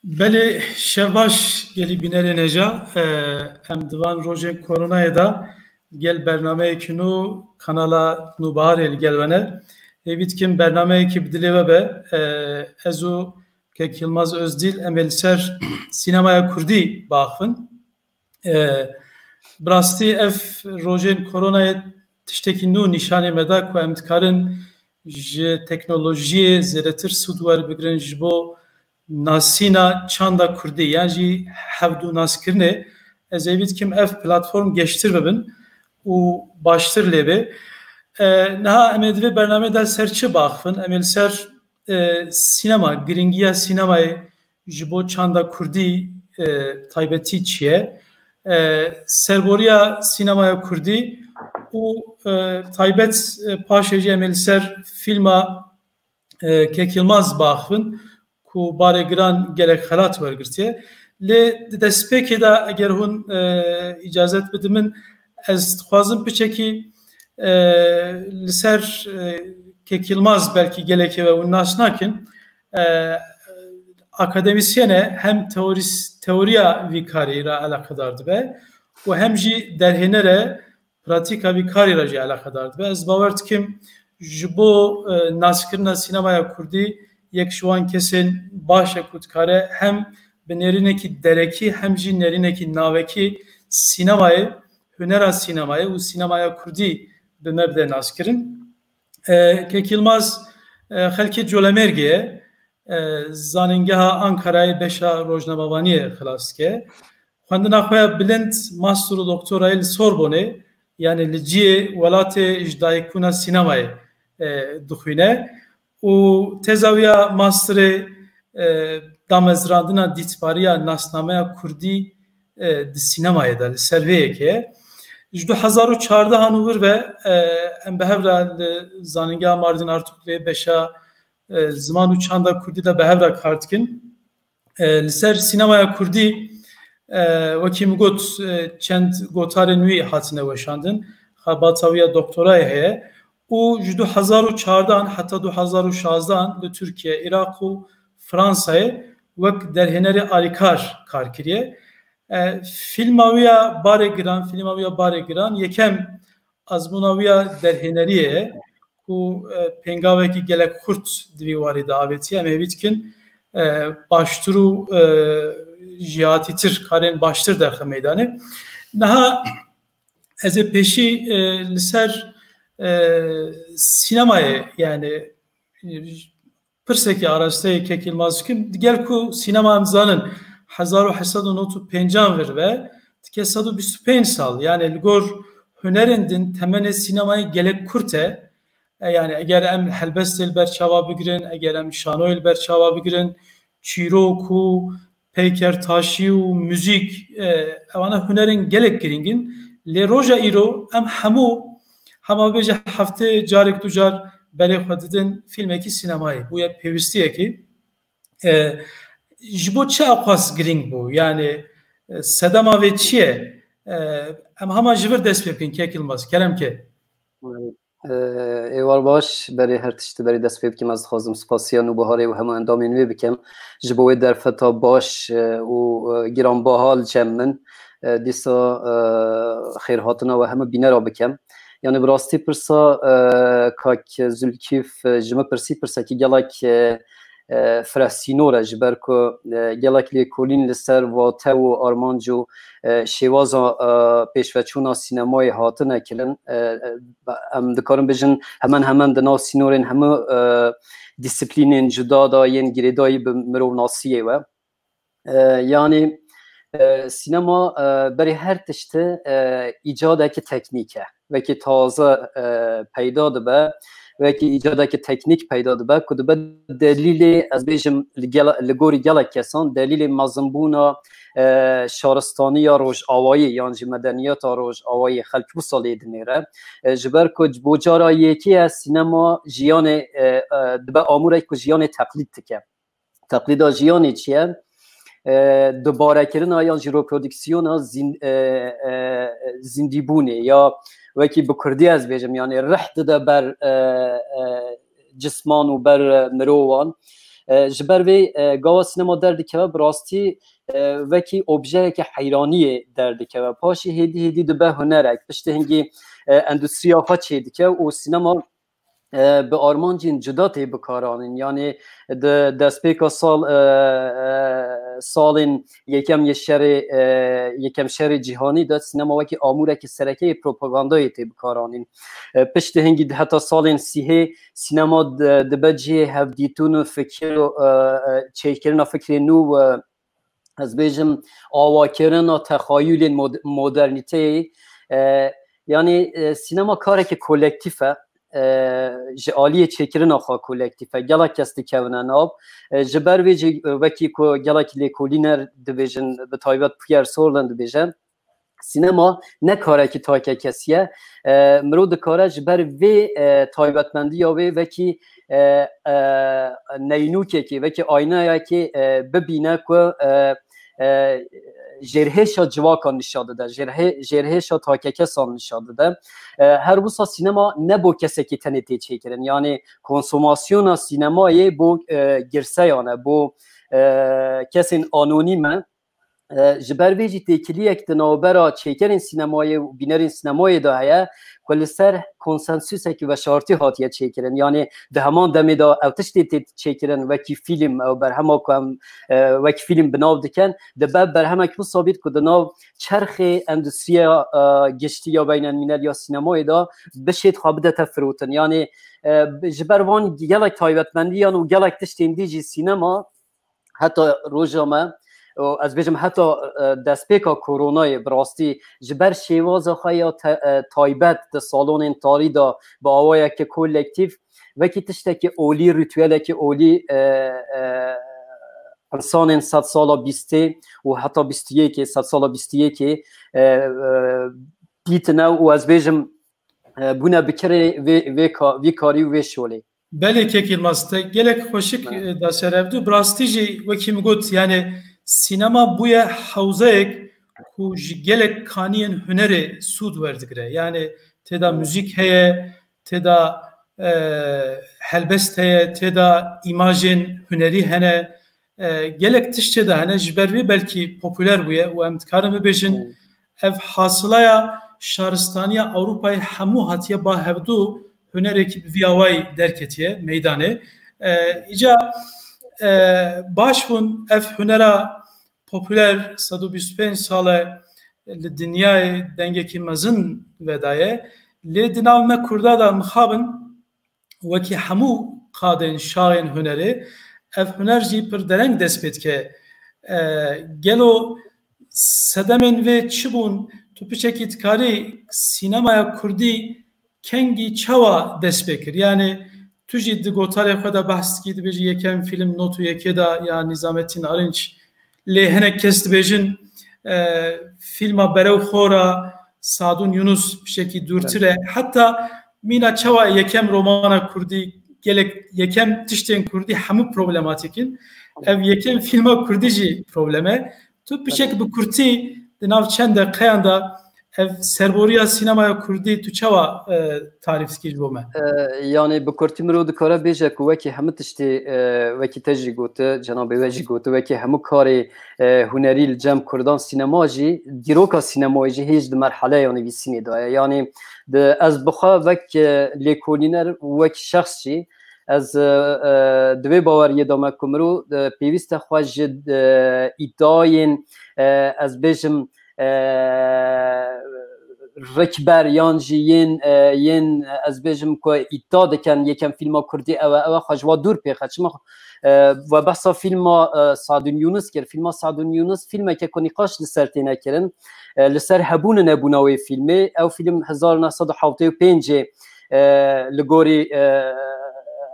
بله شباش گلی بینر نجا ام دوان روژن کورونای دا گل برنامه کنو کانالا نوبار گل ونه evit kim برنامه ki bidile be ezu ke Yılmaz Özdil emelser sinemaya kurdi bakın brasti ef rojen koronaya tişteki nu nişane meda ku emtkarın je teknolojiye zeretir sudwar bigrin jbo nasina çanda kurdi yani hevdu naskirne ez evit kim ef platform geçtir bebin u baştır lebe Naha emedve bername der serçe bakfın emel ser sinema gringiya sinemayı jibo çanda kurdi taybeti çiye serboriya sinemaya kurdi u taybet paşeci emel ser filma Kek Yılmaz bakfın ku bare gran gerek halat var girtiye le despeke da eğer hun icazet bidimin ez xwazim piçeki Liser Kek Yılmaz belki geleke ve unnasnakin akademisyene hem teoriya vikarira alakadardı be ve hem ji derhenere pratika vikarira ji alakadardı be ez bavart kim jibo naskirna sinemaya kurdi yek şu an kesin başa kutkare hem benerineki dereki hem ji nerineki naveki sinemayı hünera sinemayı u sinemaya kurdi به مبدا ناسکرین که کلماز خلکی جولمرگیه زانینگاه آنکارای بشا روزنامه‌وانی خلاص که خواندن اخویا بلند ماستر و دکترایل سوربونه yani لجیه ولات اجدای کنا سینمای دخوینه و تزاویا ماستر دامزراندنا دیتپاریا ناسنامه کردی دی سینمای دل سرویه که جدو 2014 هنوور ve em behevra zaningah Mardin Artuklu'ya beşa zaman uçanda kurdi da behevra kartkin liser sinemaya kurdi vakim got çend gotare nui hatine başandın xabataviya doktoraya heye u jdu 2014 hatta 2016 de Türkiye, Irak u Fransa'ya vak derheneri alikar karkiriye filmaviya bare giran yekem azmunaviya derheneriye ku pengaveki gelek kurt divivari davetiye mevitkin başturu jihatitir karen baştır derhe meydanı naha eze peşi liser sinemaya yani pırseki arasında Kek Yılmaz kim gel ku sinema amzanın 1895 ver ve tike 125 sal yani ligor hünerindin temene sinemayı gelek kurte yani eğer em helbestel berçava bigirin eğer em şanoil berçava bigirin çiroku peyker taşiu müzik evana hünerin gelek giringin le roja iro em hama beje hafte carek ducar bele xwedidin filmeki sinemayı bu ya pevistiye ki jibo çi aqas giring bu yani sedama ve çiye em hama jivir dest pepkin Kek Yılmaz kerem ke ایوار باش برای هر تشتی برای دست پیب کم از خواستم سپاسیان و بهاره و همه اندامین وی بکم جبوی در فتا باش و گران باحال چمن دیسا خیرهاتنا و همه بینه را بکم یعنی براستی پرسا کاک زلکیف جمع پرسا که گلک فرسینوره جبر که گلک لیکولین لسر و تو و آرمانجو شیوازا پیشوچونا سینمای هاتنه کلن ام دکارم بجن همان دنا سینورین همه دیسپلینین جدا دا ین گریدایی به مرو ناسیه و یعنی سینما برای هر تشته ایجاده که تکنیکه و که تازه پیدا ده و که ایجاده که تکنیک پیدا ده که ده دلیل از بیشم لگوری گلک کسان دلیل مزنبونا شارستانی یا روش آوایی یعنی مدنیات روش آوایی خلق بسالی دنیره جبر که بوجارا یکی از سینما جیان دبا آموره که جیان تقلید تکه تقلید جیانی چیه؟ دوباره کردن یا ریپرودکسیون زندیبونه یا وکی بکردی از بیجم یعنی رحت ده بر جسمان و بر مروان جبر وی گاوا سینما دردکه براستی وکی اوبژه که حیرانیه دردکه پاشی هدی دو به هنرک پشت هنگی اندستریا ها چه دیگه و سینما به آرمانجین جدا تی بکارانین یعنی دست پیکا سالین یکم شر جهانی داد سینما وکی آموره که سرکه پروپاگاندای تی بکارانین پشت هنگی حتی سالین سیه سینما دبجی هفدیتون و فکر و چهکرین فکر نو از بیجم آواکرین و تخیل مدرنیته یعنی سینما کاره که کولکتیفه جالی چکرنا خا کولکتیفه گلک کستی کونن آب جبر وکی کو گلک لیکولینر دیویژن به تایبت پیر سورلند دیویژن سینما نه کاره که تاکه کسیه مرود کاره جبر وی تایبتمندی یا وکی نینوکه که وکی آینه یا که ببینه که جرهشا جواکان نشان داده جرهشا تاکه کسان نشان داده هر بوسا سینما نبو کسی که تنیتی چه کرن یعنی کنسوماسیون سینمایی بو گرسه یانه بو کسی آنونیمه جبر ویجی تکلی یک دنابرا چیکرین سینمایی و بینرین سینمایی دا هیا کل سر کنسنسوس که و شارتی هاتیه چیکرین یعنی ده همان دمی دا اوتشتی چیکرین وکی فیلم او بر همه کم وکی فیلم بناو دکن ده بر همه که ثابت که دناو چرخ اندستریا گشتی یا بین الملل یا سینمایی دا بشید خوابده تفروتن یعنی جبر وان گلک تایبتمندی یعنی و گلک تشتین دیجی سینما حتی روزامه از بیشم حتی دست پیکا کرونای براستی جبر شیواز خواهی تایبت ده سالون انتاری دا با آوایی که کولکتیف وکی تشته که اولی ریتویله که اولی انسان 100 سالا بیسته و حتی 21 100 سالا 21 دیتنه و از بیشم بونه بکره وی کاری و وی شولی بله که کلماسته گلک خوشک دا سرفدو براستی جی وکی مگوت یعنی سینما بوی حوزه که گلک کانین هنر سود وردگره یعنی تدا موزیک هیه تدا هلبست هیه تدا ایماجین هنری هنه گلک تشته ده هنه جبروی بلکی پوپولر بویه و امتکارم بیشن اف حاصله شهرستانی اروپای همو هاتیه با هفدو هنری که ویاوی درکتیه میدانه ایجا باش بون اف هنرا popüler 125 ساله لدنیای دنگه کی مزن ودایه لدناو ما کردا دا مخابن وکی همو قادن شاین هنری اف هنر جی پر درنگ دسپید که گلو سدمن و چبون تو پیچکی تکاری سینمای کردی کنگی چوا دسپکر یعنی تو جید گوتاره خدا بحث کید بیجی یکم فیلم نوتو یکی دا یا نظامتین آرنج لهنه کست بیجن فیلم برو خورا سادون یونس بشکی دورتره حتی مینا چوا یکم رومانا کردی گلک یکم تشتین کردی همو پروبلماتیکین ev yekên filma Kurdî jî problem e. Tu pişek bi Kurtî di nav çend deqeyan da ev serboriya sînemaya Kurdî tu çawa tarif dikî ji bo me? Yani bi Kurtî mirov dikare bêje ku wekî hemû tiştê wekî te jî gote cenabê we jî gote wekî hemû karê hunerî li cem Kurdan sînema jî dîroka sînemayê jî hêj di merheleya nivîsînê de ye. Yani ez bixwe wek lêkolîner wek şexs jî از دوی باوری دامه کمرو پیوسته خواه جد ایداین از بیشم رکبر یان جی ین از بیشم که ایدا دکن یکم فیلم کردی او خواهجوا دور پیخه چما و بحثا فیلم سعدون یونس کرد فیلم سعدون یونس فیلمه که کنیقاش لسر تینه کرن لسر هبون نبوناوی فیلمه او فیلم 1975 لگوری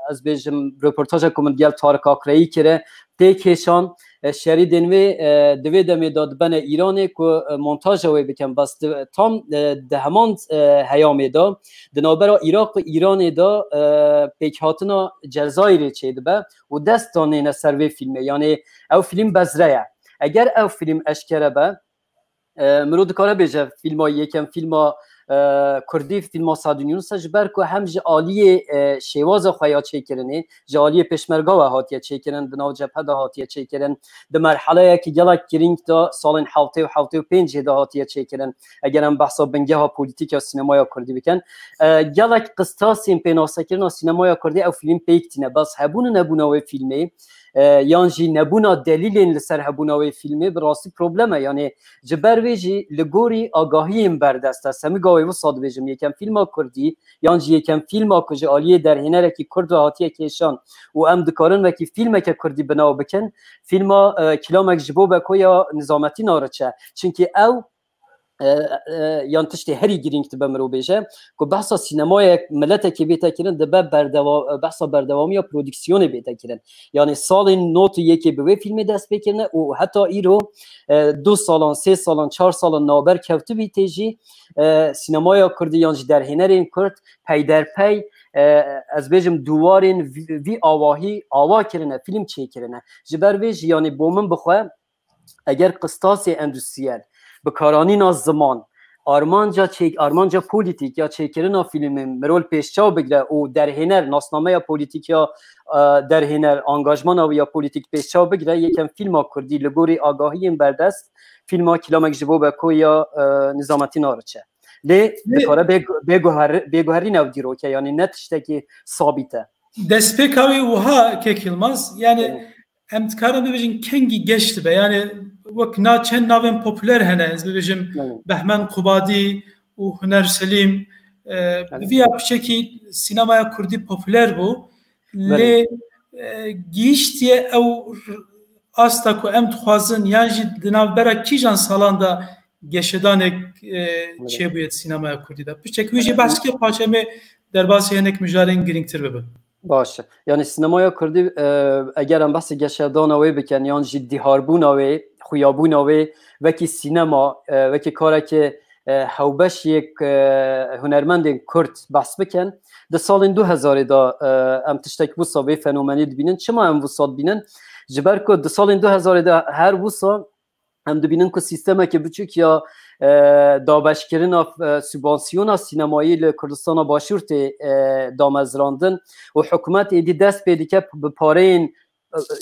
از بیشم رپورتاج کمدیال تارک آکرایی کرده تیکشان شری دنوی دوی دمی داد بن ایرانی که مونتاژ وی بکن بس تام ده همان هیامی دا دنابرا عراق و ایرانی دا پیک هاتنا جزایری چیده با و دست دانه سروی فیلمه یعنی او فیلم بزرعه اگر او فیلم اشکره با مرود کاره بیجه فیلم ها یکم فیلم ها کردی فیلم سادونیون سجبر که هم جالی شواز خواهی چیکرنی جالی پشمرگا و هاتیه چیکرن دناو جبهه دا هاتیه چیکرن در مرحله که گلک گرینگ دا سال 75 دا هاتیه چیکرن اگر هم بحثا بنگه ها پولیتیک یا سینمای کردی بکن گلک قسطاسی پیناسه کردن سینمای کردی او فیلم پیکتینه بس هبون نبونه و فیلمی یعنی نبونا دلیل لسر هبوناوی فیلمی براستی پروبلمه یعنی جبر ویجی لگوری آگاهی این بردست است همی گاوی و صاد ویجم یکم فیلم کردی یعنی یکم فیلم کج عالیه در هنره که کرد و هاتیه کشان و ام دکارن و که فیلم که کردی بناو بکن فیلم کلامک جبو بکو یا نظامتی نارچه چونکه او یان تشتی هری گرینگ تبه مرو بیشه که بحثا سینمای ملت که بیتا کرن دبه بحثا بردوامی یا پرودکسیون بیتا کرن یعنی سال نوت یکی به فیلم دست بکنه و حتی ایرو 2 سالان 3 سالان 4 سالان نابر کفتو بیتیجی سینمای کردی یانج در هنر این کرد پی در پی از بیجم دوارین وی آواهی آوا کرنه فیلم چی کرنه جبر ویج یعنی بومن بخواه اگر قسطاس اندوستریال بکارانی ناز زمان آرمانجا پولیتیک یا چیکرنا فیلم مرول پیشچاو بگیره و در هنر ناسنامه یا پولیتیک یا در هنر انگاجمان یا پولیتیک پیشچاو بگیره یکم فیلم ها کردی لگوری آگاهی این بردست فیلم ها کلامک جبو بکو یا نظامتی نارچه لی بکاره بگوهری نو دیرو که یعنی نتشته که ثابته دست پیکاوی وها که کلماز یعنی امتکارم ببیجین کنگی گشت به یعنی وک نا چند ناوین پوپولر هنه از ببیجم بهمن قبادی و هنر سلیم ویا بشکی سینمای کردی پوپولر بو لی گیشتی او آستا که ام تخوازن یعنی دناو برا کی جان سالان دا گشتانک چه بوید سینمای کردی دا بشک ویجی بحث که پاچمه در باسی هنک مجارین گرینگتر ببن باشه یعنی سینمای کردی اگر هم بحث گشتان اوی بکن یعنی جدی هاربون اوی خویابون اوی وکی سینما وکی کاره که هوبش یک هنرمند کرد بحث بکن ده سال 2000 دا ام تشتک وصا به فنومنی بینن چما ام وصا بینن جبر که ده سال 2000 دا هر وصا هم دبینن که سیستم که بچوک یا دابش کردن سوبانسیون سینمایی لکردستان باشورت دامزراندن و حکومت ایدی دست پیدا که به پاره این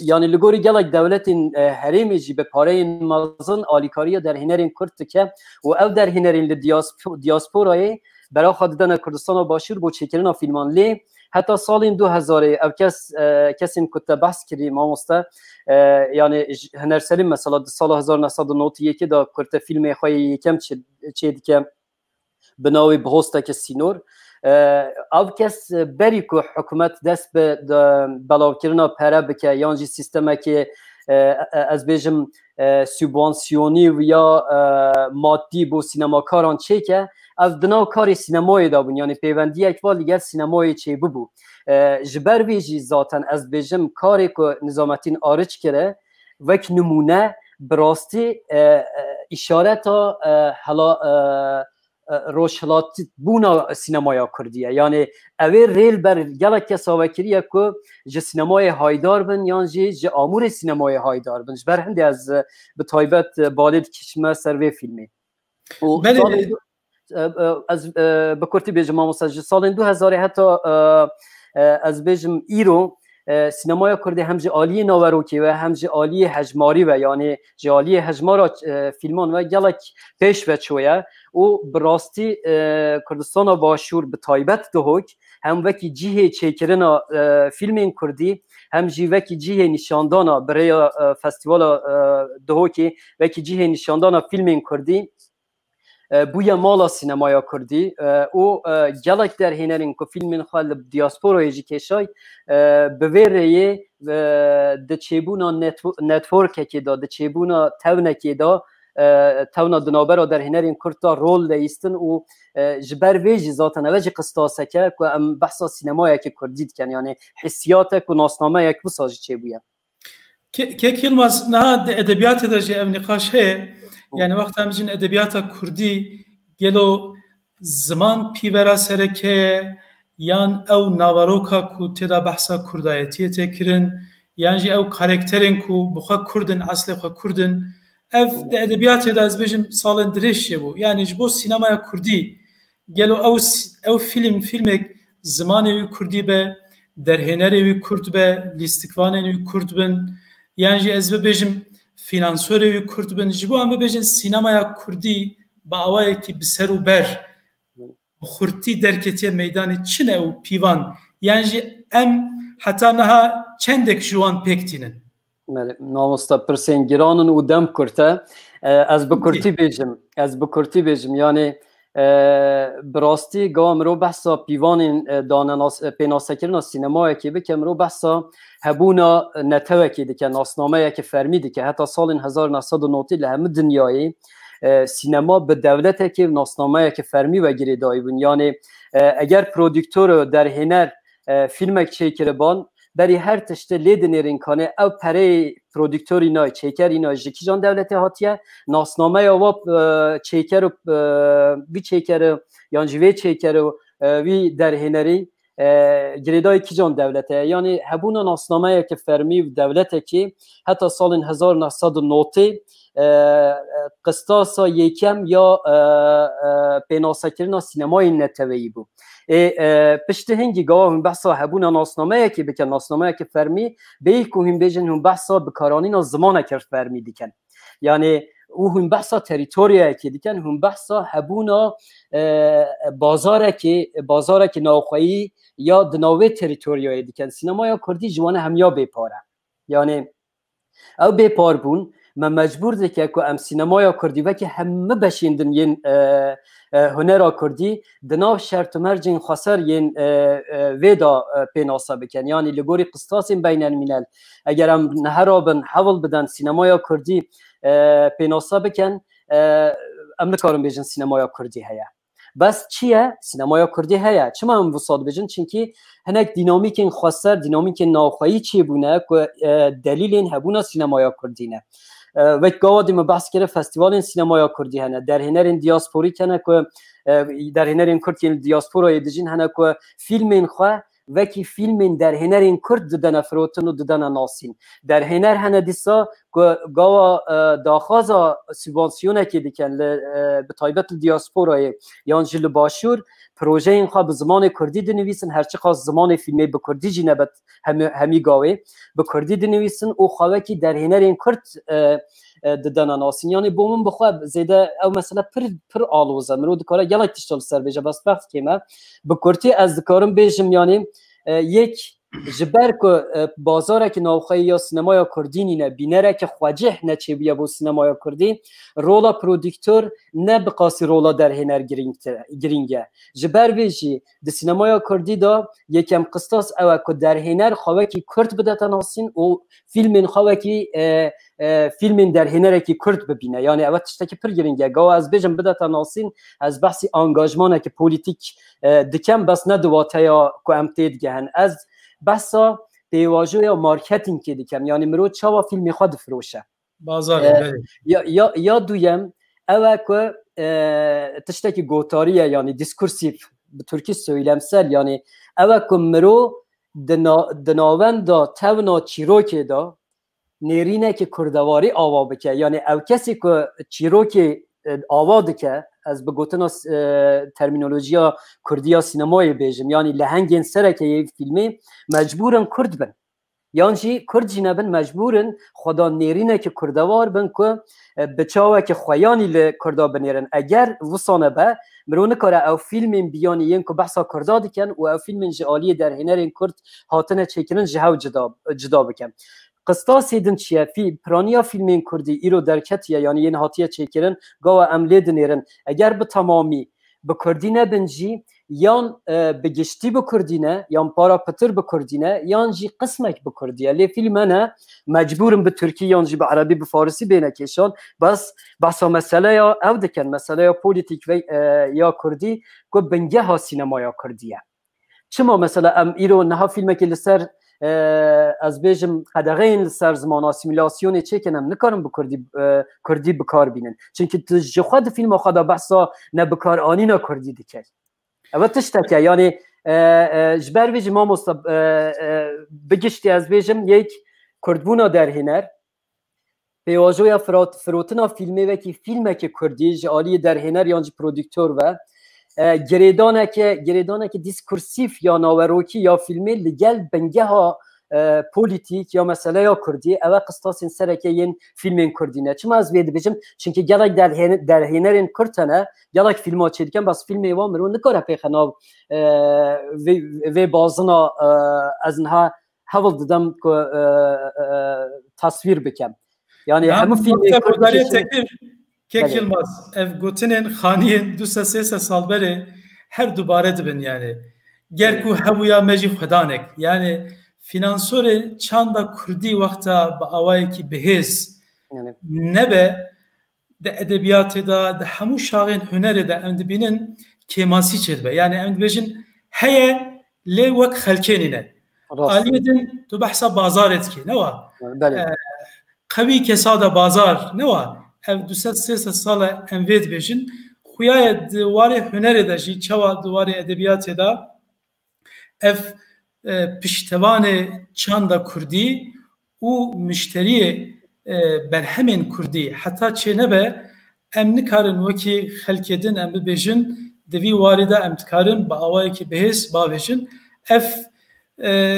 یعنی لگوری گلک دولت حریمی جی به پاره این مازن آلیکاری در هنرین کرد که و او در هنرین دیاسپورای برای خواهدن کردستان باشور با چکرین فیلمان لی حتی سال 2000 او کسی که بحث کردی ماموسته یعنی هنر سلیم مثلا سال 1991 دا کرد فیلم خواهی یکم چید که بناوی بهسته که سینور او کس بری که حکومت دست به بلاو کردن پره بکه یعنی سیستمه که از بیجم سوبانسیونی و یا مادی بو سینماکاران چه که از دناو کاری سینمایی دا بون یعنی پیوندی اکوال دیگر سینمایی چه ببو جبر ویجی ذاتن از بیجم کاری که نظامتین آرچ کرده وک نمونه براستی اشاره تا حالا روشلات بونا سینمای کردیه یعنی اوی ریل بر گلک کساوکریه که جه سینمای هایدار بن یعنی جه آمور سینمای هایدار بن جبر هنده از به طایبت بالید کشمه سروی فیلمی از بکرتی بیجم آموسته سال 2000 حتی از بیجم ایرو سینمای کردی هم جه عالی نوروکی و هم جه عالی هجماری و یعنی جه عالی هجمارا فیلمان و گلک پیش و چویه و براستی کردستان باشور به طایبت دهوک هم وکی جیه چیکرنا فیلم کردی هم جی وکی جیه نشاندانا برای فستیوال دهوکی وکی جیه نشاندانا فیلم کردی بویا مالا سینمای کردی او گلک در هنرین که فیلم خال دیاسپورا ایجی کشای به ویره ده چیبونا نتورک که دا ده چیبونا تونه که دا تونا دنابرا در هنرین کرتا رول دیستن و جبر ویجی ذاتن وجه قسطاسه که بحثا سینمای که کردید کن یعنی حسیات که ناسنامه یک بساجی چه بویا که کلماز نه ادبیات در جه نقاش هی یعنی وقت همچین ادبیات کردی گلو زمان پیورا سره که یان او ناوروکا کو تدا بحثا کردایتی تکرن یعنی او کارکترین کو بخوا کردن اصل خوا کردن اف ادبیات دا از بجم سال درش بو یعنی جبو سینمای کردی گلو او فیلمک زمان وی کردی به درهنر وی کرد به لیستکوان وی کرد بن یعنی از ببیجم فینانسور وی کرد بن جبو هم ببیجن سینمای کردی با اوایی که بسر و بر خورتی درکتی میدان چنه و پیوان یعنی ام حتی نها چندک جوان پکتینن نامستا پرسنگرانن و دم کرده از بکرتی بیجم یعنی براستی گام رو بحثا پیوان پیناسکرنا سینمایی که بکم رو بحثا هبونا نتوه که دیگه ناسنامه که فرمیده که حتی سال 1990 لهم دنیایی سینما به دولته که ناسنامه که فرمی و گیری دایی بون یعنی اگر پرودکتور در هنر فیلمک چیکر بان بری هر تشته لیدنیرین کنه او پره پرودکتوری نای چیکر اینا جکی جان دولته هاتیه ناسنامه یا چیکر و بی چیکر یعنی جوی چیکر و وی در هنری گریدای کی جان دولته یعنی هبونا ناسنامه که فرمی و دولته که حتی سال 1990 قسطاسا یکم یا پیناسکرنا سینمای نتوهی بود پشت هنگی گاه هم بحثا هبونا ناسنامه که بکن ناسنامه که فرمی به که هم بیجن هم بحثا بکارانین زمانه که فرمی دیکن یعنی او هم بحثا تریتوریه که دیکن هم بحثا هبونا بازاره که ناخوایی یا دناوه تریتوریه دیکن سینما یا کردی جوانه هم یا بپاره یعنی او بپار بون من مجبور دیگه که ام سینمای کردی و که همه بشیندن ین هنر کردی دناو شرط مرجین خسر ین ویدا پیناسا بکن یعنی لگوری قسطاس بین الملل اگر هم نهرابن حول بدن سینمای کردی پیناسا بکن ام نکارم بیجن سینمای کردی هیا بس چیه سینمای کردی هیا چما هم وساد بیجن چونکی هنک دینامیک این خسر دینامیک ناخوایی چی بونه که دلیل این هبونه سینمای کردی نه وقت گاودی ما بحث کرده فستیوال سینمای کردی هنه در هنر دیاسپوری کنه که در هنر این کرد که دیاسپورای دجین هنه که فیلم این خواه وکی فیلم در هنر این کرد ددن فروتن و ددن ناسین در هنر هنه دیسا که گاوا داخازا سیبانسیونه که دیکن به طایبت دیاسپورای یان جل باشور پروژه این خواه به زمان کردی دنویسن هرچی خواست زمان فیلمی به کردی جی نبت همی گاوه به کردی دنویسن او خواه که در هنر این کرد ددن ناسین یعنی بومن بخواه زیده او مثلا پر آلوزه مرو دکاره گلک تشتال سر بیجه بس وقت که ما به کردی از دکارم بیجم یعنی یک جبر که بازاره که ناوخه یا سینمای کردی نینه بینره که خواجه نچه بیا بو سینمای کردی رولا پرودکتور نه بقاسی رولا در هنر گرینگه جبر ویجی ده سینمای کردی دا یکم قسطاس او که در هنر خواه که کرد بده تناسین و فیلم خواه که فیلم در هنر که کرد ببینه یعنی او تشتا که پر گرینگه گاه از بیجم بده تناسین از بحثی انگاجمانه که پولیتیک دکم بس نه دواته یا که امتید گهن از بسا پیواژو یا مارکتینگ که دیکم یعنی مرو چاوا فیلم خود فروشه بازار یا دویم اوه که تشتکی گوتاریه یعنی دیسکورسیف به ترکی سویلمسل یعنی اوه که مرو دناوند دا تونا چیروکی دا نیرینه که کردواری آوا بکه یعنی او کسی که چیروکی آوا دکه از بگوتن ترمینولوژی کردی سینمای بیجم یعنی لهنگین سره که یه فیلمی مجبورن کرد بن یعنی چی کرد جنبن مجبورن خدا نیرینه که کردوار بن که بچاوه که خویانی لکردا بنیرن اگر وصانه به مرونه کاره او فیلم بیانی ین که بحثا کردا دکن و او فیلم جعالی در هنر این کرد هاتنه چیکرن جهو جدا بکن قسطاس ایدن چیه فی پرانیا فیلم کردی ایرو درکتیه یعنی این هاتیه چیکرن گاوا عمله دنیرن اگر به تمامی به کردی نبنجی یان بگشتی به کردینه یان پارا پتر به کردینه یان جی قسمک به کردیه لی فیلم نه مجبورم به ترکی یان جی به عربی به فارسی بینه کشان بس مسئله یا او دکن مسئله یا پولیتیک و یا کردی که بنگه ها سینما یا کردیه چما مثلا ام ایرو نها فیلمه که لسر از بیجم قدغین سر زمان اسیمیلاسیون چه کنم نکارم به کردی بکار بینن چونکه تجه خود فیلم خدا بحثا نه بکار آنی نه کردی دیکر اول تشتکه یعنی جبر بیجم ما بگشتی از بیجم یک کردبونا در هنر پیواجوی فروتنا فیلمه و که فیلمه که کردی جعالی در هنر یعنی پرودکتور و گریدانه که دیسکورسیف یا ناوروکی یا فیلمی لگل بنگه ها پولیتیک یا مسئله یا کردی اوه قسطاسین سرکه ین فیلمین کردینه چما از وید بجم چونکه گلک در هنرین کردنه گلک فیلم ها چه دیکن بس فیلم ایوان مرون نکاره پیخناب و بازنا از انها حول دادم که تصویر بکم یعنی همه فیلم کردی که Yılmaz ev gotinin xaniyen du se sal beri her dubare dibin yani gerku hebuya meci xwedanek yani finansörü çanda Kurdî vakta bi awayekî bihêz nebe de edebiyatê da de hemû şaxên hunerê de em dibînin kêmasî çêdibe yani em dibêjin heye lê wek xelkênî ne aliyê din tu behsa bazarê dikî ne wa qewî kesa da bazar ne wa ev du sed sala em vê dibêjin xuya di warê hunerê de jî çawa di warê edebiyatê da ev piştevanê çanda Kurdî û müşteriyê berhemên Kurdî heta çê nebe em nikarin wekî xelkê din em bibêjin di vî warê de em dikarin bi awayekî bihêz bavêjin ev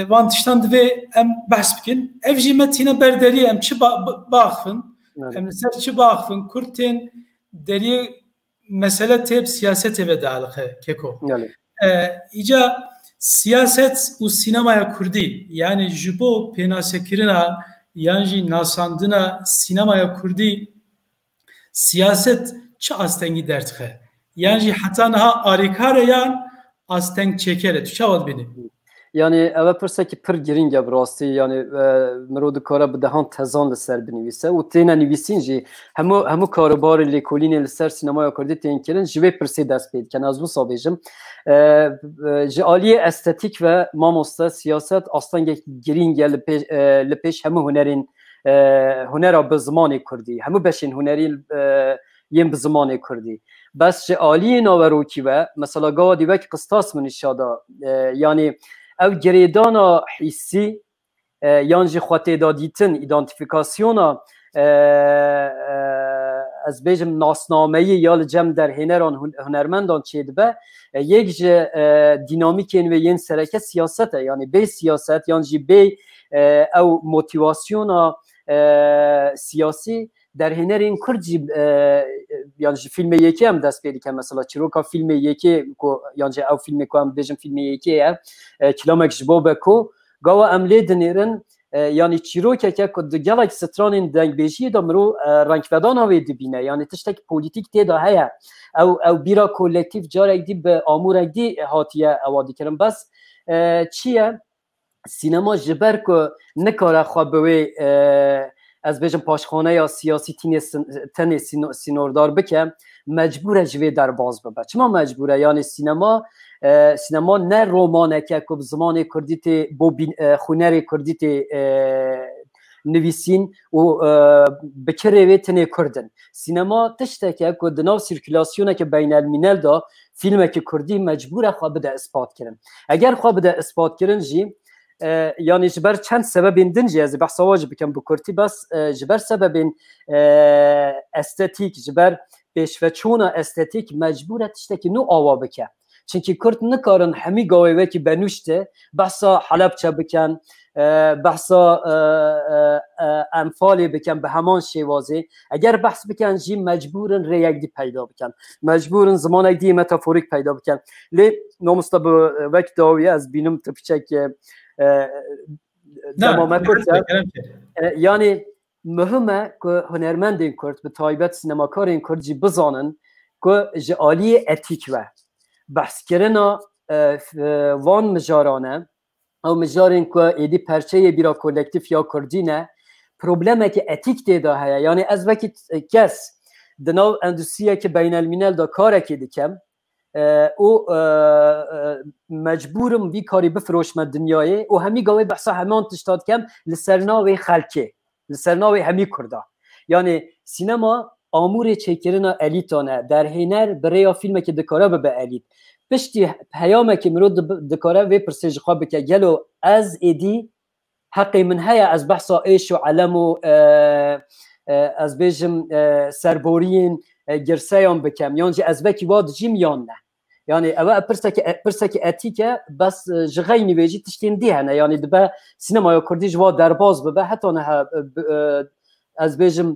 van tiştan divê em behs bikin ev jî me tîne berderî em çi baxin em li ser çi baxin Kurd tên deriyê mesele têb siyasetê ve dialixe keko îca siyaset û sînemaya Kurdî yani ji bo pênasekirina yan jî nasandina sînemaya Kurdî siyaset çi astengî derdixe yan jî heta niha alîkare yan asteng çêkere tu çawa dibînî yani ev pirsekî pir giring e bi rastî yani mirov dikare bi dehan tezan li ser binivîse û têne nivîsîn jî hemû karobarê lêkolînê li ser sînemaya Kurdî tên kirin ji vê pirsê dest pê dikin ez wisa bêjim ji aliyê estetik ve mamoste siyaset astengek giring e li pêş hemû hunerên hunera bi zimanê Kurdî hemû beşên hunerî yên bi zimanê Kurdî bes ji aliyê naverokî ve mesela gawa dîvek qistas min îşada yani ev gerêdana hîsî yan jî xwetêda dîtin îdentifîkasyona ez bêjim nasnameyî ya li cem derhêneran hunermendan çêdibe yek ji dînamîkên ve yên sereke siyaset e yani bê siyaset yan jî bê ew motivasyona siyasî derhênerên Kurd jî yani ji filmê yekê em dest pê dikin mesela çîroka filmê yekê ku yan jî ew filmê ku em bêjin filmê yekê ye kilamek ji bo be ku gawa em lê dinêrin yani çîrokeke ku di gelek stranên dengbêjiyê de mirov rengvedana wê dibîne yani tiştek polîtîk tê de heye ew bîra kolektif carek dî bi amûrek dî hatiye ewa dikirin bes çi ye sînema ji ber ku nikare xwe bi wê ez bêjim paşxaneya siyasî tenê sînordar bike mecbûr e ji wê derbas bibe çima mecbûr e yani sînema ne romaneke ku bi zimanê Kurdî tê bo xunerê Kurdî tê nivîsîn û bi kirê wê tinê Kurdin sînema tişteke ku di nav sirkülasyoneke beynelmînel da filmekî Kurdî mecbûr e xwe bide ispat kirin eger xwe bide ispat kirin jî yani ji ber çend sebebên din jî ez behsa wa jî bikim bi Kurdî bes ji ber sebebên estetik ji ber pêşveçûna estetik mecbûr e tiştekî nû ava bike çünkü Kurd nikarin hemî gavê wekî benûş de behsa Helepçe bikin behsa Enfalê bikin bi heman şêwazê eger behs bikin jî mecbûrin rêyek dî peyda bikin mecbûrin zimanek dî metaforik peyda bikin lê mamoste bi wek dawiye ez bînim tu piçek yani mühim e ku hunermendên Kurd bi taybet sinemakarên Kurd jî bizanin ku ji aliyê etik ve behskirina van mijarane ew mijarên ku êdî perçeyê bîra kolektif ya Kurdî ne problemekî etik tê de heye yani ez vekî kes di nav endûstriyekî beynelmînel da karekê dikim û mecbûrim vî karî bifiroşme dinyayê û hemî gavê behsa heman tişta dikim li ser navê xelkê li ser navê hemî Kurda yani sînema amûrê çêkirina elîtan e derhêner bi rêya filmekî dikare bibe elît piştî peyamekî mirov dikare vê pirsê ji xwe bike gelo ez êdî heqê min heye ez behsa êş û elem û ez bêjim serboriyên girseyan bikim yan jî ez vekî wa dijîm yan ne يعني أو برسك أتيكا بس جغيني بيجي تشتين دي هنا يعني دبا سينما كردي جوا درباز ببا حتى أنا از بيجم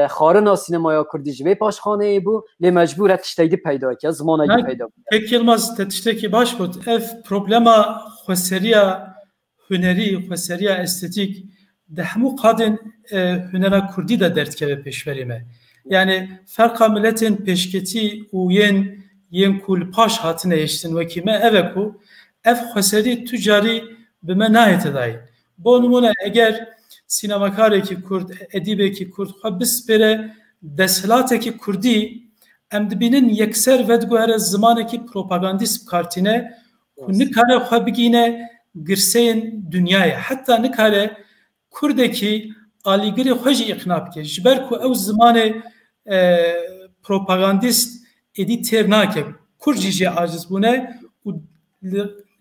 خارنا سينما كردي جوي باش خانه بو لمجبورة تشتيدي پیدا که زمانه پیدا tek yılmaz tişteki baş bud ev problema xweseriya hünerî xweseriya estetik de hemû qadên hünera Kurdî de dertkeve pêşverê me yani ferqa milletin pêşketî û yên ku li paş hatine hêştin wekî me ev e ku ev xweserî tu carî bi me nayê dayîn bo nimûne eger sinemakareke Kurd edîbekî Kurd xwe bispêre deshilatekî Kurdî em dibînin yekser vedguhere zimanekî propagandîst kartîne ku nikare xwe bigîne girseyên dünyayê heta nikare Kurdekî alîgirê xwe jî îqna bike ji ber ku ew zimanê propagandîst êdî têr nake Kurd jî aciz bûne û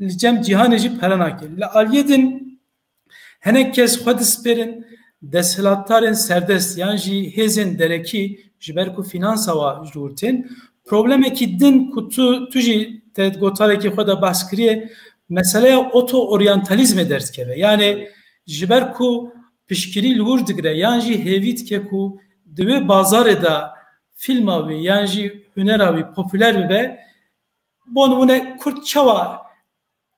li cem cîhanê jî pere nake li aliyê din hinek kes xwe dispêrin deshilatdarên serdest yan jî hêzên derekî ji ber ku finansa wa jûrtin problemekî din ku tu jî te gotarekî xwe de behs kiriye meseleya oto-oryantalizmê dertkeve yani ji ber ku piştgirî li wir digire yan jî hêvî dike ku di wê bazarê de filma wî yan jî hunera wî popüler bibe bo nimûne Kurd çawa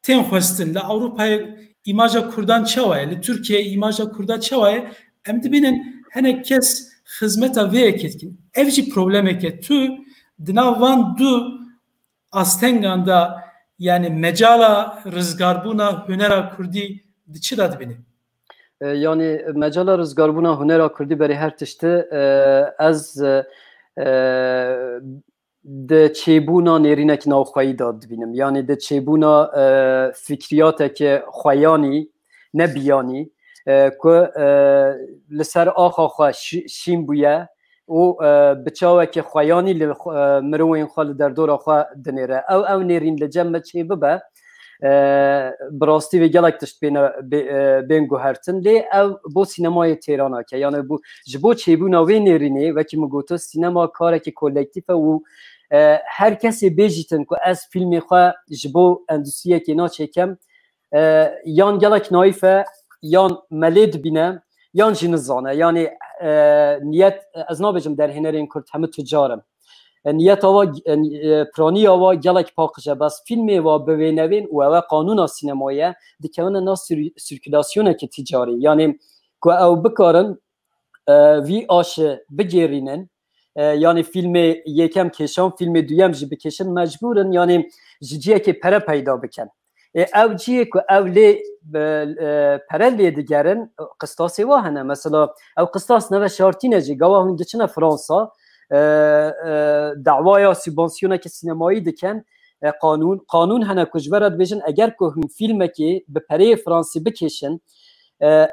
tên xwestin li Ewropayê îmaja Kurdan çawa ye li Tirkiyeyê îmaja Kurda çawa ye em dibînin hinek kes xizmeta vê yekê dikin ev jî problemeke tu di nav van du astengan da yani mecala rizgarbûna hunera Kurdî di çi da dibînin yani mecala rizgarbûna hunera Kurdî berê her tiştî ez de çêbûna nêrînekî navxweyî da dibînim yani de çêbûna fikriyateke xweyanî ne biyanî ku li ser axa xwe şîn bûye û bi çawekî xweyanî li mirovên xwe li derdora xwe dinêre ew nêrîn li cem me çê bibe bi rastî vê gelek tişt bên guhertin lê ew bo sînemayê têra nake yani ji bo çêbûna wê nêrînê wekî min gotu sînema karekî kolektif e û her kesê bêjîtin ku ez filmê xwe ji bo endûstriyekê naçêkim yan gelek naîf e yan melê dibîne yan jî nizane yani niyet ez nabêjim derhênerên Kurd hemû tucarim niyeta wa piraniya wa gelek paqij e bes filmê wa bi wê nevên û ew e qanûna sînemayê dikevine nav sirkülasyonekî ticarî yani ku ew bikarin vî aşê bigêrînin yani filmê yekem kêşan filmê duyem jî bikêşin mecbûrin yani ji ciyekê pere peyda bikin ev ciyê ku ew lê pere lê digerin qistasê wa hene mesela ew qistas neve şartîne jî gawa hûn diçine Fransa dawaya subvansiyonekî sînemayî dikin qanûn hene ku ji we re dibêjin eger ku hûn filmekî bi pereyê Fransî bikêşin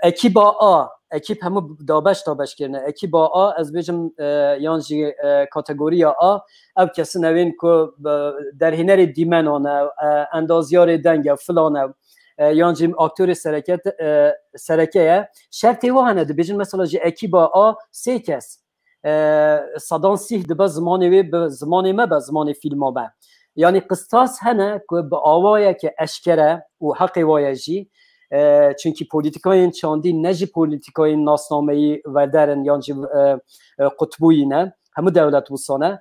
ekîba A ekîp hemû dabeş kirine ekîba A ez bêjim yan jî kategoriya A ev kesin evên ku derhênerê dîmenan e endaziyarê deng e filan ew yan jî aktörê sereke ye şertê wa hene dibêjin mesela ji ekîba A sê kes sedan sîh dibe zimanê wê bi zimanê me be zimanê filma me yani qistas hene ku bi awayeke eşkere û heqê wa ye jî çünkü politikayên çandî ne jî politikayên nasnameyî vederin yan jî qutbûyî ne hemû dewlet wisa ne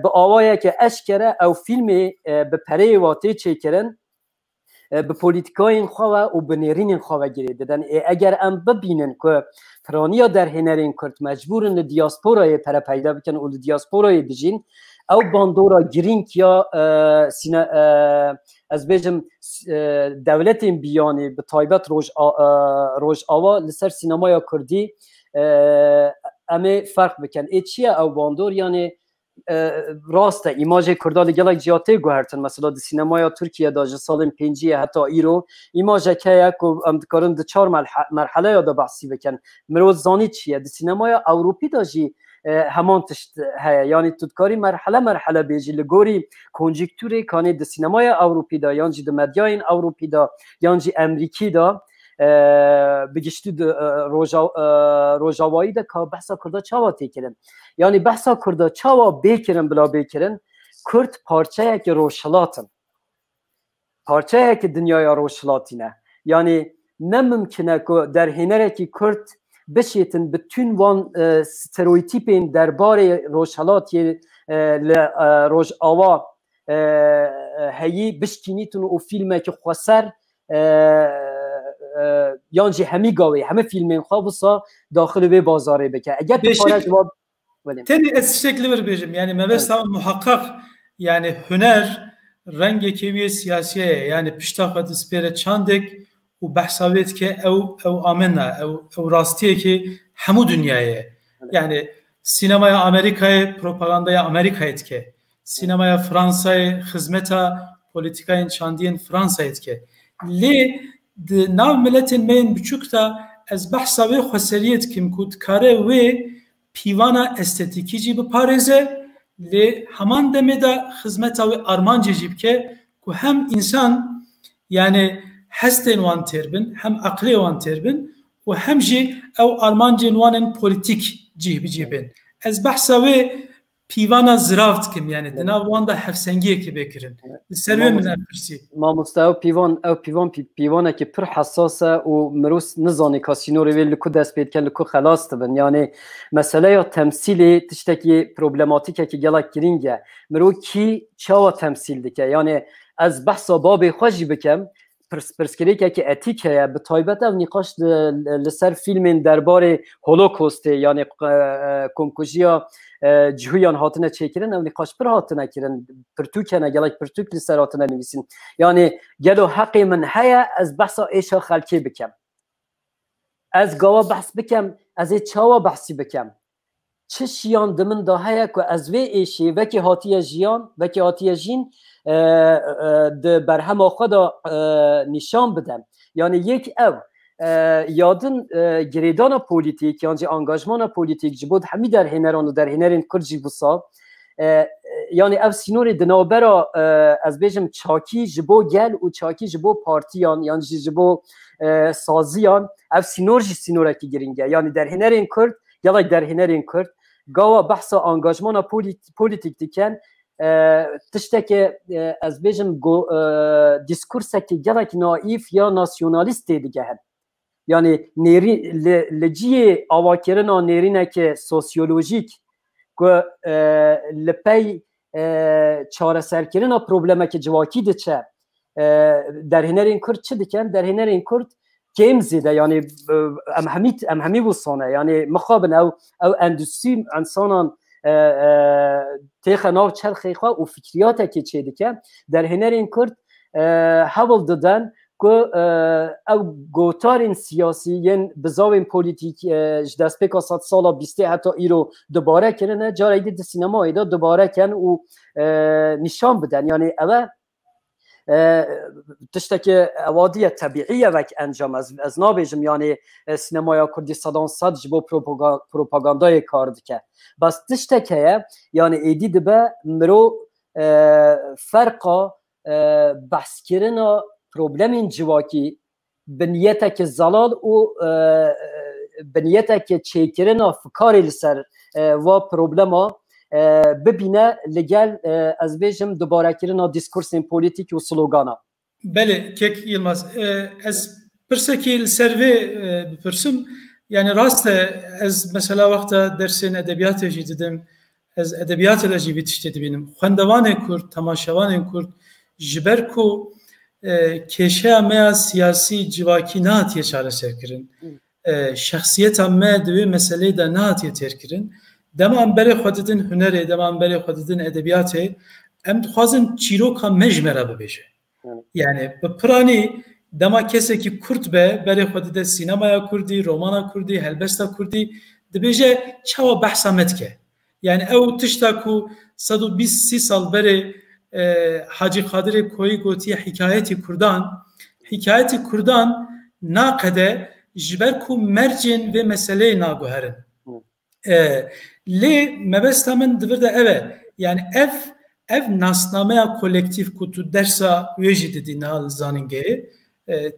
bi awayeke eşkere ew filmê bi pereyê wa tê çêkirin bi politikayên xwe ve û bi nêrînên xwe vegirê didin eger em bibînin ku piraniya derhênerên Kurd mecbûrin li diasporayê pere peyda bikin û li diasporayê dijîn ew bandora girîng ya ez bêjim devletên biyanî bi taybet Rojava li ser sînemaya Kurdî em ê ferq bikin çi ye ew bandor yani rast e îmajê Kurda li gelek ciya tê guhertin mesela di sînemaya Tirkiye da ji salên pêncî heta îro îmajek heye ku em dikarin di çar merheleya da behsî bikin mirov zanî çi ye di sînemaya Ewropî da jî heman tişt heye yani tu dikarî merhele bêjî li gorî konjüktûrê kanê di sînemaya Ewropî da yan jî di medyayên Ewropî da yan jî Emerîkî da bi giştî di Rojavayî de ka behsa Kurda çawa têkirin yani behsa Kurda çawa bêkirin bila bêkirin Kurd parçayeki roşalatın. Parçayeki dünyaya roşalatine. Yani ne mümküne ki derhinereki Kurd bişetin bütün van stereotipin derbare roşalatiyê le rojava heyî bişkînîtin û filmekî xweser yan jî hemî gavê hemî filmên xwe wisa daxil wê bazarê bike. Eger tu pare cevab tenê ez şekli bir bêjim yani mebesta muhakkak yani huner rengekê wê siyasiye yani pişta xwe dispêre çandek û behsa wê dike ew amena ew rastiyekê hemû dünyayê yani sinemaya Amerikayê propagandaya Amerikayê dike sinemaya Fransayê xizmeta politikayên çandiyên Fransayê dike lê di nav miletên me yên biçûk da ez behsa wê xweseriyê dikim ku dikare wê pîvana estetikî jî biparêze lê heman demê de xizmeta wê armancê jî bike ku hem insan yani hestên wan têr bin hem aqlê wan têr bin û hem jî ew armancên wan ên polîtîk cih bicî bin. Ez behsa wê pîvana zirav dikim yani di nav wan da hevsengiyekê bêkirin. Li ser wê min ev pirsî. Mamoste ew pîvanekî pir hesas e û mirov nizanî ka sînorê wê li ku dest pê dike li ku xelas dibin. Yani meseleya temsîlê tiştekî problematikekî gelek girîng e. Mirov kî çawa temsîl dike? Yani ez behsa babê xwe jî bikim pirsgirêkekî etîk heye bi taybet ev nîqaş li ser filmên derbarê Holokostê yani komkujiya cihûyan hatine çêkirin ew nîqaş pir hatine kirin pirtûk hene gelek pirtûk li ser hatine nivîsîn yani gelo heqê min heye ez behsa êşa xelkê bikim ez gawa behs bikim ez ê çawa behsî bikim çi şiyan di min da heye ku ez vê êşî vekî hatiye jiyan vekî hatiye jîn di berhema xwe da nîşan bidem yani yek ew yadin girêdana polîtîk yan jî angajmana polîtîk ji bo hemî derhêneran û derhênerên Kurd jî wisa yani ev sînorê di navbera ez bêjim çakî ji bo gel û çakî ji bo partiyan yan jî ji bo saziyan ev sînor jî sînorekî giring e yani derhênerên Kurd gelek derhênerên Kurd gawa behsa angajmana polîtîk dikin tiştekî ez bêjim diskursekî gelek naîf ya nasyonalîst tê digehin yani li ciyê avakirina nêrînekî sosyolojîk ku li pey çareserkirina problemekî civakî diçe derhênerên Kurd çi dikin derhênerên Kurd kêm zêde yani em hemî wîsane yani mixabin ew endüstrî insanan têxe nav çerxê xwe û fikriyatekê çê dike derhênerên Kurd hewl didin ku ew gotarên siyasî yên bizavên polîtîk ji destpêka sed sala bîstê heta îro dubare kirine carek dî di sînemayê de dubare kin û nîşan bidin yani ew tiştekî evadiye tebîî vek encam ez nabêjim yani sînemaya Kurdî sedan sed ji bo propagandayê kar dike bes tiştek heye yani êdî dibe mirov ferqa behskirina problemên civakî bi niyetekî zelal û bi niyetekî çêkirina fikarê li ser va problema bibîne li gel ez bêjim dubarekirina dîskursên polîtîk û slogana. Belê Kek Yılmaz ez pirsekî li ser vê bipirsim yani rast e ez mesela wexta dersên edebiyatê jî didim ez edebiyatê de jî vî tiştê dibînim xwendevanên Kurd temaşevanên Kurd ji ber ku kêşeya me ya siyasî civakî nehatiye çareserkirin şexsiyeta me di wê meseleyê de nehatiye têrkirin dema em berê xwe didin hunerê dema em berê xwe didin edebiyatê em dixwazin çîroka me ji me re bibêje yani bi piranî dema kesekî Kurd be berê xwe dide sînemaya Kurdî romana Kurdî helbesta Kurdî dibêje çawa behsa me dike yani ew tişta ku 120 sal berê Hacı Kadirê Koyî gotiye hikayetî Kurdan naqede ji ber ku mercên vê meseleyê naguherin lê mebesta min divir de ev e yani ev nasnameya kolektif ku tu dersa wê jî didî niha li zanîngehê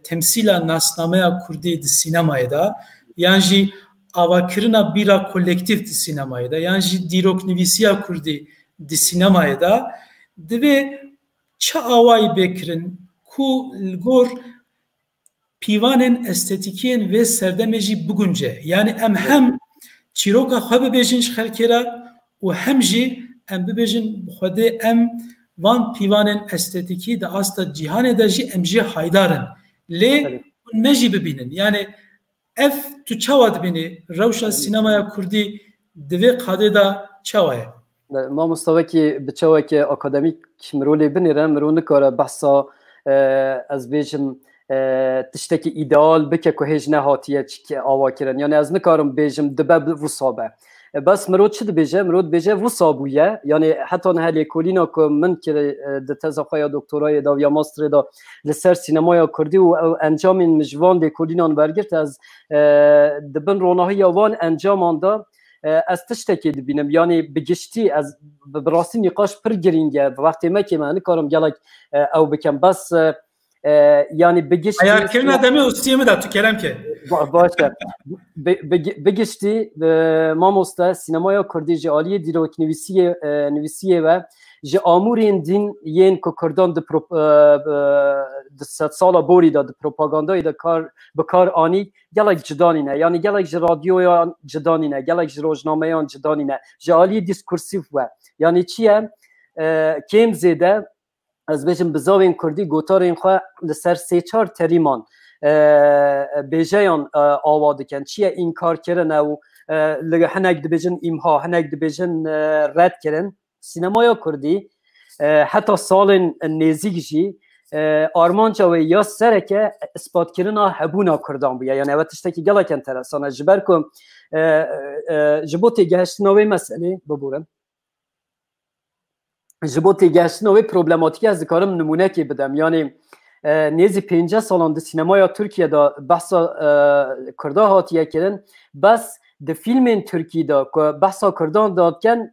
temsîla nasnameya Kurdî di sînemayê da yan jî avakirina bîra kolektif di sînemayê da yan jî dîroknivîsiya Kurdî di sînemayê da دوی چه آوایی بکرن کو لگور پیوانن استتیکین و سردمجی بگنجه یعنی ام هم چیروکا خواه ببیجنش خلکیرا و هم جی ام ببیجن خوده ام وان پیوانن استتیکی دا آستا جیهان دا جی ام جی حایدارن لی نجی ببینن یعنی اف تو چواد بینی روشا سینمای کردی دوی قاده دا چواه ما مستوى که بچه که اکادمیک مرولی بنیرم مرو نکاره بحثا از بیجم تشتکی ایدئال بکه که هیچ نهاتیه که آوا کرن یعنی از نکارم بیجم دبه وصابه بس مرو چه بیجه مرو بیجه وصابویه یعنی حتی نهلی کولینا که من که تزخوی دکترای دا یا ماستر دا لسر سینمای کردی و انجام مجوان دی کولینان برگرد از دبن روناهی وان انجام آندا از تشتکی دبینم یعنی بگشتی از براستی نقاش پر گرینگه وقتی ما که من کارم گلک او بکم بس یعنی بگشتی اگر کلمه دمی استیمه دا تو کلم که باشه بگشتی ما مستا سینمای کردی جالی دیروک نویسیه و جه آمورین دین یین که کردان ده 100 سالا بوری دا ده پروپاگاندای ده بکار آنی گلک جدانی نه یعنی گلک جه رادیویان جدانی نه گلک جه روزنامه‌یان جدانی نه جالی دیسکورسیو و یعنی چیه کم زیده از بیشم بزاوین کردی گوتار این خواه لسر 3-4 تریمان بیجیان آواده کن چیه این کار کرن او لگه هنگ دبیجن ایمها هنگ دبیجن رد کرن سینمای کردی حتی سال نزدیک جی آرمانجا و یا سره که اثبات کردن هبونا کردان بیا یعنی وقتش که گله کن ترسانه جبر کم جبوتی گشت نوی مسئله ببورم جبوتی گشت نوی پروبلماتیک از کارم نمونه که بدم یعنی نیزی 50 سالان ده سینمای ترکیه دا بحثا کرده هاتیه کردن بس ده فیلم ترکی دا که بحثا کردان داد کن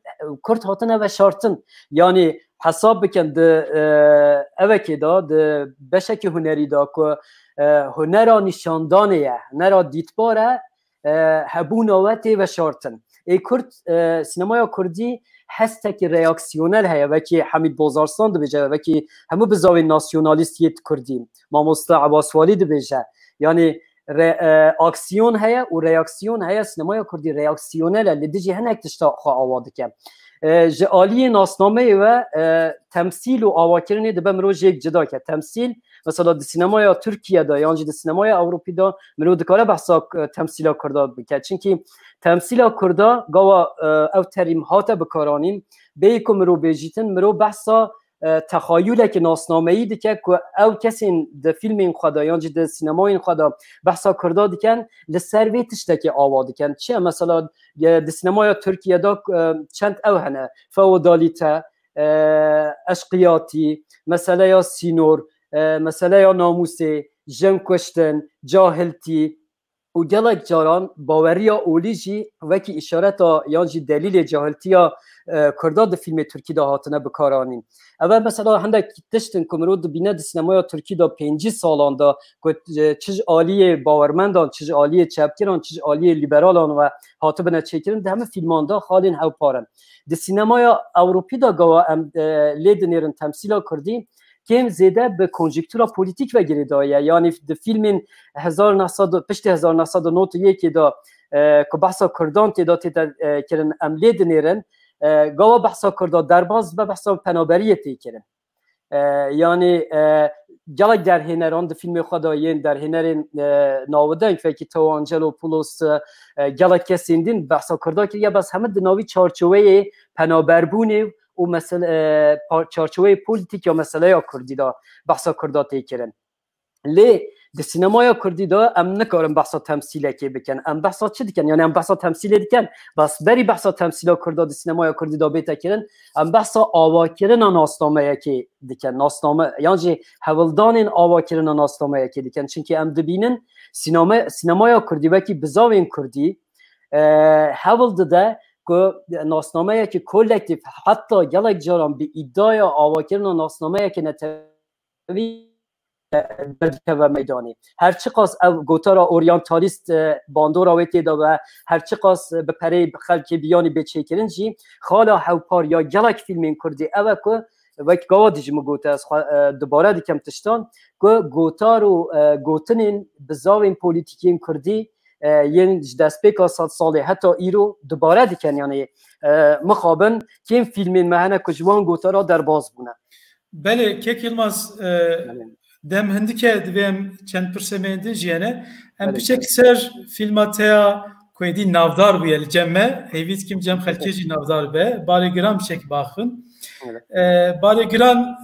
کرد هاتن و شارتن یعنی حساب بکن ده اوه که دا ده بشک هنری دا که هنرا نشاندانه هنرا دیتباره هبوناوته و شارتن ای کرد سینمای کردی هسته که ریاکسیونل هیا و که حمید بازارستان ده بجه و که همه بزاوی ناسیونالیستیت کردیم ما مستا عباسوالی ده بجه یعنی اکسیون هیا و ریاکسیون هیا سینمای کردی ریاکسیونل لدیجی هنک تشتا خواه آواده که جعالی ناسنامه و تمثیل و آواکرنی ده بمروج یک جدا که تمثیل مثلا ده سینمای ترکیه دا یعنی ده سینمای اوروپی دا مرو دکاره بحثا تمثیل کرده بکرد چونکه تمثیل کرده گاوا او تریم هاته بکارانیم بیکو مرو بیجیتن مرو بحثا تخیله که ناسنامه ای دیگه که او کسی ده فیلم این خدا یعنی ده سینما این خدا بحثا کرده دیگن لسرویتش ده که آواده کن چه مثلا ده سینمای ترکیه دا چند او هنه فودالیته اشقیاتی مثلا یا سینور مثلا یا ناموسه جن کشتن جاهلتی و گلک جاران باوریا اولیجی وکی اشارتا یعنی دلیل جاهلتی ها کرده ده فیلم ترکی دا هاتنه بکارانین اول مثلا هنده تشتن کمرود بینه ده سینمای ترکی دا 5 سالان دا که چیز عالی باورمندان چیز عالی چپگیران چیز عالی لیبرالان و هاته بنا چکرن ده همه فیلمان دا خالین هاو پارن ده سینمای اوروپی دا گوا لید نیرن تمثیل کردی کم زیده به کنجکتورا پولیتیک و گریدایه یعنی ده فیلم 1991 دا که بحثا کردان تیدا کرن عملی دنیرن گاوا بحثا کرده درباز و بحثا پنابریه تی کرن یعنی گلک در هنران ده فیلم خدایین در هنر ناودنگ فکر تو آنجلو پولوس گلک کسیندین بحثا کرده که یا بس همه دناوی چارچوه پنابربونه و مثلا چارچوه پولیتیک یا مسئله یا کردی دا بحثا کرده تی کرن لی ده سینمای کردی دا ام نکارم بحثا تمثیله که بکن ام بحثا چی دیکن یعنی ام بحثا تمثیله دیکن بس بری بحثا تمثیله کرده ده سینمای کردی دا بیتا کرن ام بحثا آوا کرن ناسنامه که دیکن ناسنامه یعنی حولدان این آوا کرن ناسنامه که دیکن چونکه ام دبینن سینمای کردی وکی بزاوین کردی حول داده که ناسنامه که کلکتیو حتی گلک جاران به ادعای آوا کرن ناسنامه که نتوی و میدانی هر چی قاس گوتارا اورینتالیست باندورا ویتی دا و هر چی قاس به پره خلک بیانی بچه کرنجی خالا هاوپار یا گلک فیلم کردی اوه که وقت گاوا دیجی مگوته از دوباره دیکم تشتان که گوتار و گوتنین بزاوین پولیتیکین کردی یعنی دست پیکا 100 ساله حتی ایرو دوباره دیکن یعنی مخابن که این فیلمین مهنه کجوان گوتارا در باز بونه. بله که Yılmaz dem hindike divem çend persemendin jene em biçek ser filmataya koydi navdar bu yel cemme hevit kim cem xelkeci navdar be bari gram çek bakın bari gram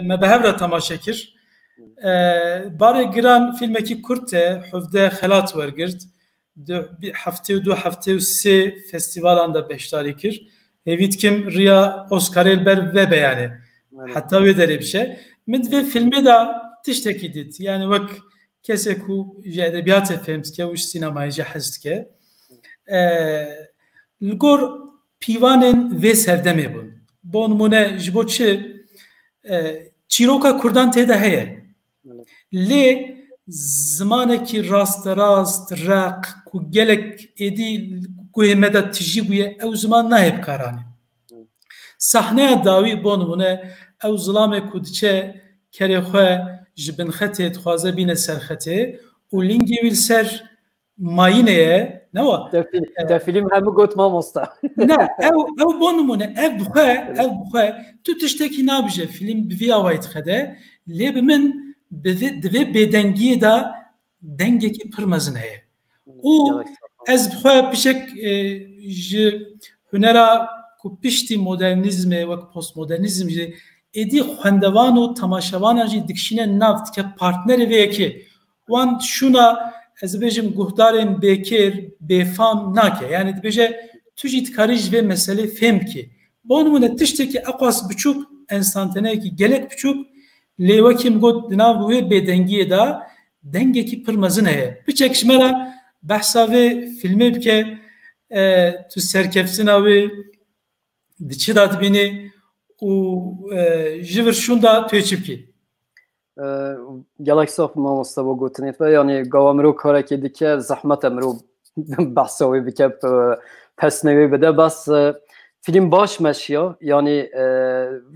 me behevra tamaşakir bari gram filmeki kurte hufde xelat wergirt bir hafte du hafte se festivalanda beştarikir hevit kim riya Oscar elber ve yani hatta ve dere bir şey med ve filme da tişteki dit yani vak keseku edebiyat films ke uş sinemaya cehazd ke lgor pivanen ve serdeme bun bon mune jboçi çiroka kurdan tede heye le zamaneki rast raq ku gelek edi ku hemeda tjibuye ev zaman nahib karani sahne davi bon mune ev zlame kudçe kerexwe jibin xete txwaze bine ser xete u lingi vil ser mayineye ne var? Der film hemi got mamosta. Ne ev bonumune ev bxwe tu tiştekî nabije film bi vî awayî dixede lê bi min divê bêdengiyê da dengekî pir mezin heye û ez bixwe pişek ji hunera ku piştî modernîzmê wek postmodernîzm jî edi xwendevan û temaşevanan jî dikişîne nav dike partnerê vê yekê wan şuna ez bêjim guhdarên bêkêr bêfam nake yani dibêje tu jî dikarî ji vê meselê fêm bikî bo nimûne tiştekî eqas biçûk enstantaneyekî gelek biçûk lê wekî min got di nav wê bêdengiyê da dengekî pir mezin heye biçek ji me re behsa vê filmê bike tu serkeftina wê di çi da dibînî û ji vir şûn da tu yê çi bikî gelek saf mamosta bo gotinê ve yani gawa mirov karekê dike zehmete mirov behsa wê bike pesnê bide bas film baş meşiya yani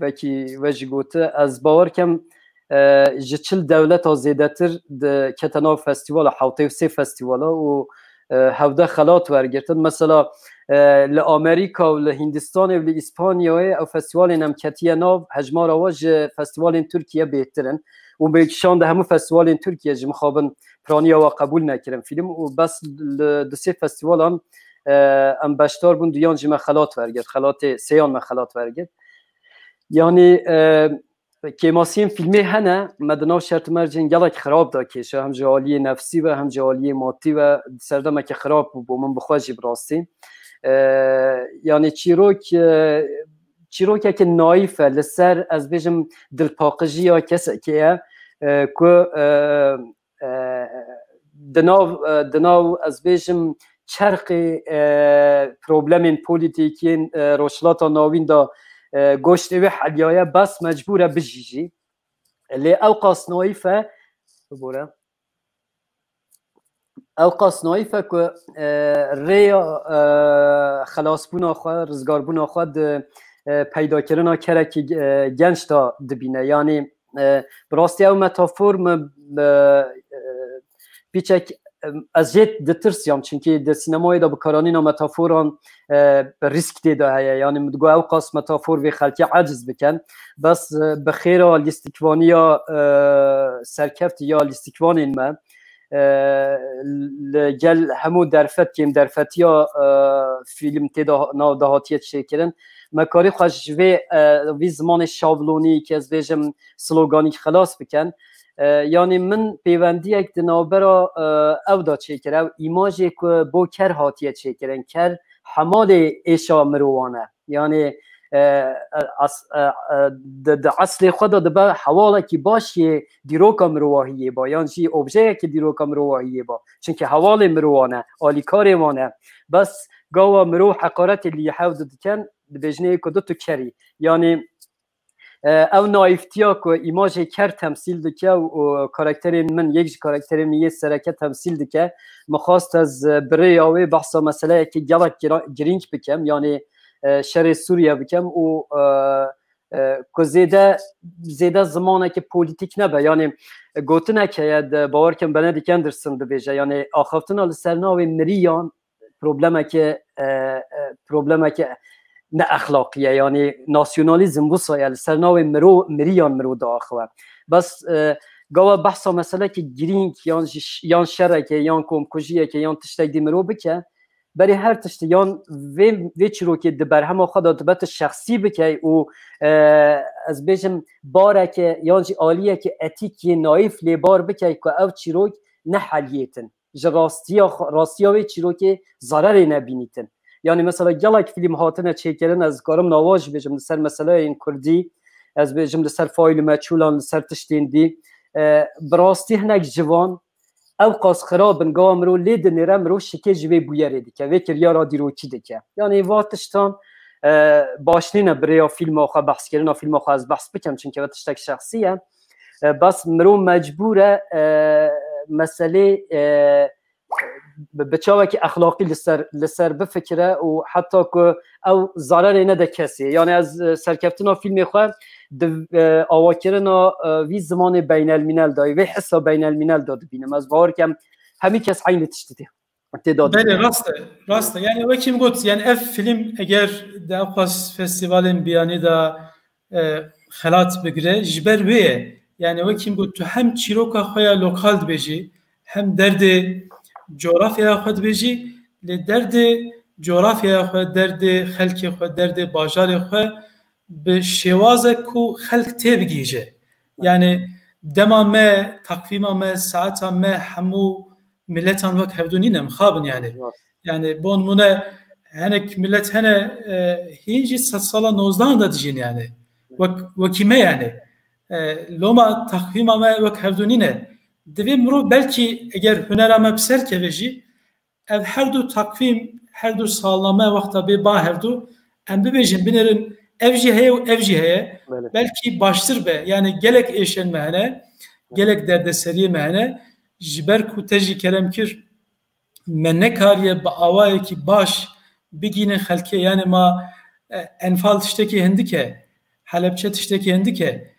vekî ve jî gote ez bawer kem ji çil devleta zêdetir di kete nav festîvala hewtê sê festîvala û hevde xelat wergirtin mesela li Amerika û li Hindistanê û li İspanyayê ew festîvalên em ketiye nav hejmara we ji festîvalên Tirkiye bêhtir in û bêkişan de hemû festîvalên Tirkiye ji mixabin piraniya we qebûl nekirin film û bes di sê festîvalan em beşdar bûn duyan jî me xelat wergirt xelatê sêyan me xelat wergirt yani kêmasiyên filmê hene me di nav şertmercên gelek xirab da kêşe hem ji aliyê nefsî ve hem ji aliyê matî ve serdemeke xirab bû bo min bixwe jî bi rastî yani çîrokeke naîf e li ser ez bêjim dilpaqijiya kesekê ye ku di nav ez bêjim çerxê problemên polîtîkên rojhilata navîn da goştê wê heliyaye bes mecbûr e bijîjî lê ew qas naîf e bibore ew qas naîf e ku rêya xelasbûna xwe rizgarbûna xwe di peydakirina kerekî genç da dibîne yani bi rastî ew metafor me pîçek ez jê ditirsiyam çünkü di sînemayê da bikaranîna metaforan bi risk tê de heye yani min digo ew qas metafor vê xelkê eciz bikin bes bi xêra lîstikvaniya serkeftî ya lîstikvanên me li gel hemû derfetkêm derfetiya film tê da nav dahatiye çêkirin me karî xwe ji vê zimanê şablonî ki ez bêjim sloganî xelas bikin yani min pêwendiyek di navbera ew da çêkir ew îmajê ku bo ker hatiye çêkirin ker hemalê êşa mirovan e yani di eslê xwe da dibe hewalekî başê dîroka mirovahiyê ba yan jî objeyekî dîroka mirovahiyê ba çünkü hevalê mirovan e alîkarê wan e bes gawa mirov heqaretê lî hew didikin dibêjinê ku du tu kerî yani ew naîftiya ku îmajê ker temsîl dike û karakterên min yek ji karakterên min yê sereke temsîl dike mixwast ez bi rêya wê behsa meseleyekî gelek girîng bikim yani şerê Sûriye bikim û که زیده زمانه که پولیتیک نبه یعنی گوتنه که باور کن بندیک اندرسن دبیجه یعنی آخفتنا لسرناوی مریان پروبلمه که نه اخلاقیه یعنی ناسیونالیزم بسایه لسرناوی مریان مرو دا آخوه بس گاوا بحثا مسئله که گرینگ یان شرکه یان کمکجیه که یان تشتک دی مرو بکه برای هر تشت یان وی چرو که دبر همه خدا دبت شخصی بکه و از بیشم باره که یان جی آلیه که اتیکی نایف لیبار بکه که او چروک نه حلیتن راستی وی چرو که ضرر نبینیتن یعنی مثلا گلک فیلم هاتنه چیکرن از کارم نواج بیشم سر مسئله این کردی از بیشم سر فایل مچولان سر تشتین دی براستی هنگ جوان او قاس خرابن گام رو لید نیرم رو شکه جوی بویره دیگه وکر یارا دیروکی دیگه یعنی واتشتان باشنینه برای فیلم آخوا بحث کردن فیلم آخوا از بحث بکم چون که واتشتک شخصیه بس مرو مجبوره مسئله بچاوه که اخلاقی لسر بفکره و حتی که او ضرر نده کسی یعنی از سرکفتنا فیلم خواه آواکرنا وی زمان بین الملل دای وی حسا بین الملل داد بینم از باور کم همی کس عین تشتیده بله راسته یعنی وکیم گفت یعنی اف فیلم اگر در خاص فستیوال بیانی دا خلات بگیره جبر ویه یعنی وکیم گفت تو هم چیروکا خویا لوکال بیجی هم درد جغرافیا خود بیجی درد جغرافیا خود درد خلق خود درد باجار خود به شوازه کو خلق تبگیجه یعنی دما ما تقویم ما ساعت ما همو ملتان وقت هفدونی نمخابن یعنی بون مونه هنک ملت هنه هیچی 100 سال 19 دا دیجین یعنی وکیمه یعنی لوما تقویم ما وقت هفدونی نه دوی مرو بلکی اگر هنرامه بسر که بجی اف هر دو تقویم هر دو سالنامه وقتا بی با هر دو ام ببیجن بینرن evci heye و evci heye belki baştır be yani gelek eşen mehne gelek derdeseriye mehne jiber ku teji keremkir menne kariye ba avaye ki baş bigine halke yani ma enfal tişteki hendike Halepçe tişteki hendike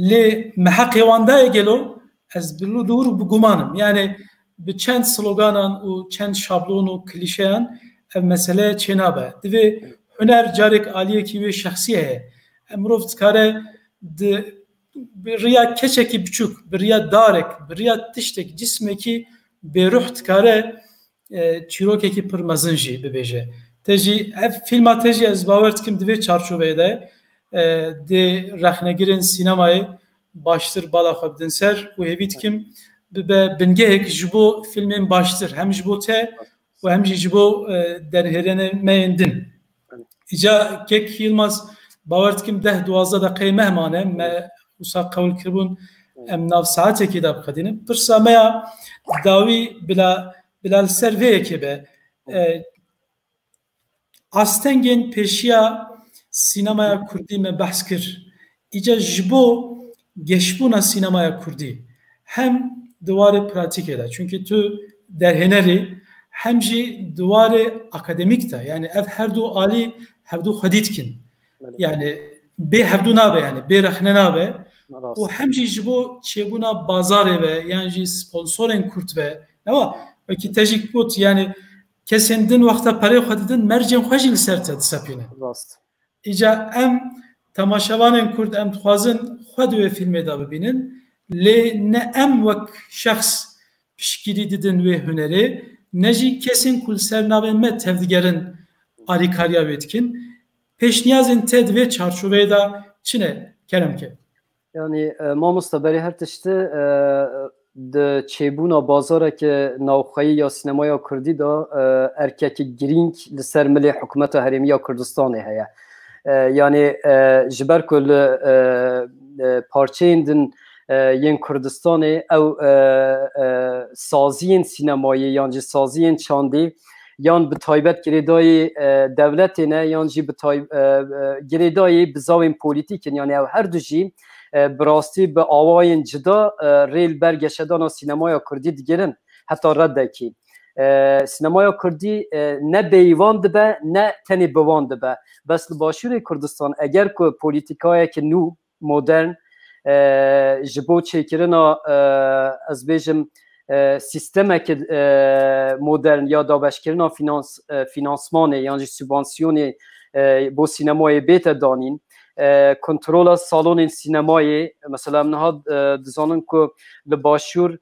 le mehaqevanda gelo ez bilu dur bu gumanım yani bir çend sloganan u çend şablonu klişeyan ev mesele çenabe divi هنر جارک عالیه کی و شخصیه امروز کاره بریا کچکی بچوک بریا دارک بریا تشتک جسمه کی به روح کاره چیروکه کی پرمزنجی ببیجه تجی فیلم تجی از باورت کم دوی چارچوبه ده de رخنگیرن سینمای baştır bala xabdin ser و هیویت کم به بنگهک جبو فیلمین baştır hem جبو te و hem جبو derherene meyindin İca Kek Yılmaz باورت kim 10-12 dakika mehmane me usa kavul kirbun em nav saate ki da kadinin pırsamaya davi bilal serveye kebe astengen peşiya sinemaya kurdi me bahskir İca jbo geçbuna sinemaya kurdi hem duvarı pratik eder çünkü tu derheneri hem ji duvarı akademik de yani ev her du ali hevdu xeditkin yani be hevdu nabe yani be rexne nabe o hem ji bu çebuna bazar ve yani sponsoren kurt ve ama ki tejik bot yani kesendin vakta para xedidin mercen xejil sertet sapine ica em tamaşavanın kurt em xwazin xwed ve filme da bibinin le ne em vek şahs pişkiri didin ve hüneri neci kesin kul sernaveme tevdigerin alikarya vetkin peşniyazın ted ve çarşuveye da çine keremke yani mamusta beri her tişti de çebuna bazara ki navxayı ya sinemaya kurdi da erkeki giring li ser milli hükümeta herimiya Kurdistan'ı heye yani jiber kul parçayındın ین کردستان او سازین سینمایی یان جی سازین چاندی یان به تایبت گریدای دولت نه یان جی به گریدای بزاوین پولیتیکن یعنی او هر دو جی براستی به آواین جدا ریل برگشدان و سینمای کردی دیگرن حتی رد کی سینمای کردی نه بیوان دبه نه تنی بوان دبه بس لباشور کردستان اگر که پولیتیکای که نو مدرن جبو چیکرنا از بیجم سیستم که مدرن یا دابشکرنا فینانسمان یعنی سوبانسیون بو سینمای بیت دانین کنترل سالن سینمای مثلا نهاد دزانن که لباشور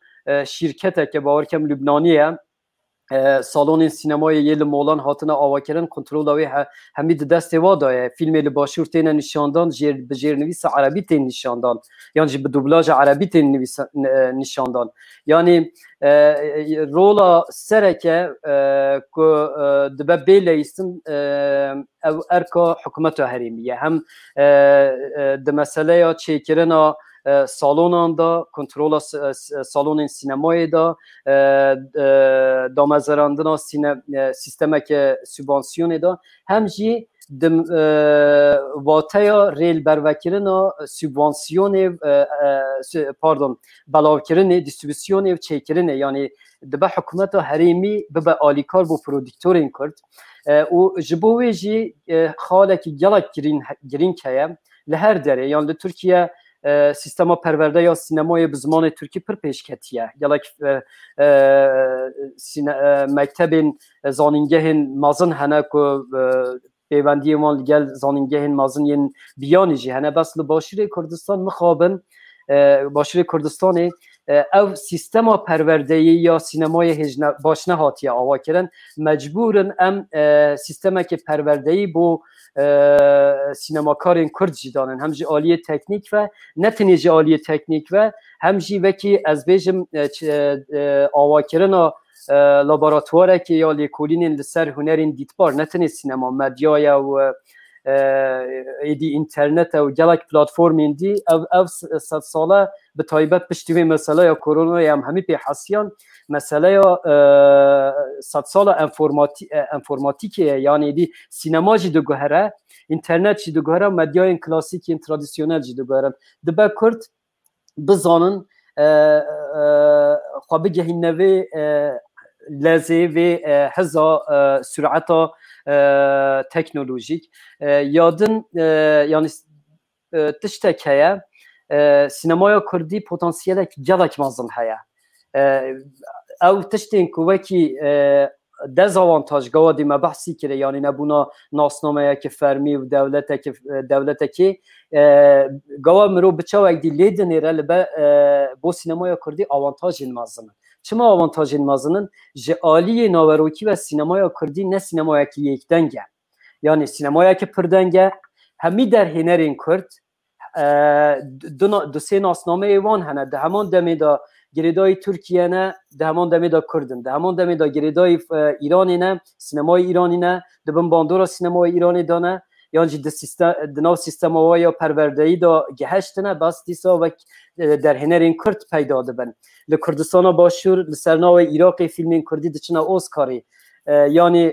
شرکت که باورکم لبنانیه سالن سینمای یل مولان هاتن آواکرن کنترل اوی همید دست وادای فیلم لباشور تین نشاندان به جرنویس عربی تین نشاندان یعنی به دوبلاژ عربی تین نشاندان یعنی رولا سرکه که دبه بیلیستن او ارکا حکومت هریمیه هم ده مسئله یا چیکرنا سالن دا کنترل سالن سینمای دا دامزراندن سیستم که سوبانسیون دا همجی دم واتیا ریل بروکرنا سوبانسیون پاردون بلاوکرنه دیستریبیوسیون و چیکرنه یعنی دبه حکومت هریمی به آلیکار بو پرودکتورین کرد و جبوی جی خاله که گلک گرین که لهر داره یعنی ترکیه سیستما پرورده یا سینمای به زمان ترکی پر پیشکتیه گلک مکتب زانینگه مازن هنه که پیوندی ما لگل زانینگه مازن ین بیانی جی هنه بس لباشور کردستان مخابن باشور کردستانه او سیستما پرورده یا سینمای باشنه هاتیه آوا کرن مجبورن ام سیستما که پرورده بو سینماکارین کرد جی دانن همجی عالی تکنیک و نتنیجی عالی تکنیک و همجی وکی از بیجم آوا کرن لابراتواره که یا لیکولین لسر هنرین دیتبار نتنی سینما مدیای و ایدی اینترنت و گلک پلاتفورم ایندی او 100 ساله به تایبت پشتیوی مسئله یا کرونا یا همی پی حسیان مسئله یا 100 ساله انفورماتیکه یعنی دی سینما جی دو گوهره اینترنت جی دو گوهره مدیای کلاسیک این ترادیسیونل جی دو گوهره دبا کرد بزانن خواه بگهین نوی لازه و هزا سرعتا تکنولوژیک یادن یعنی تشتک هیا سینمای کردی پتانسیل جلک مازن هیا او تشتین کوکی دزاوانتاج گوادی ما بحثی کرده یعنی نبونا ناسنامه که فرمی و دولت که گوا مرو بچه وقتی لیدنی را لبه با سینمای کردی آوانتاج مازنه چما آوانتاج مازنن جعالی ناوروکی و سینمای کردی نه سینمای که یک دنگه یعنی سینمای که پردنگه همی در هنرین کرد دو سه ناسنامه ایوان هنه ده همان دمی دا گریدای ترکیه نه ده همان دمی دا کردن ده همان دمی دا گریدای ایرانی نه سینمای ایرانی نه ده بمباندورا سینمای ایرانی دانه یعنی ده ناو سیستم یا پروردهی دا گهشت نه بس دیسا و در هنرین کرد پیدا دبن لکردستان باشور لسرناو عراق فیلمین کردی ده چنه اوسکاری یعنی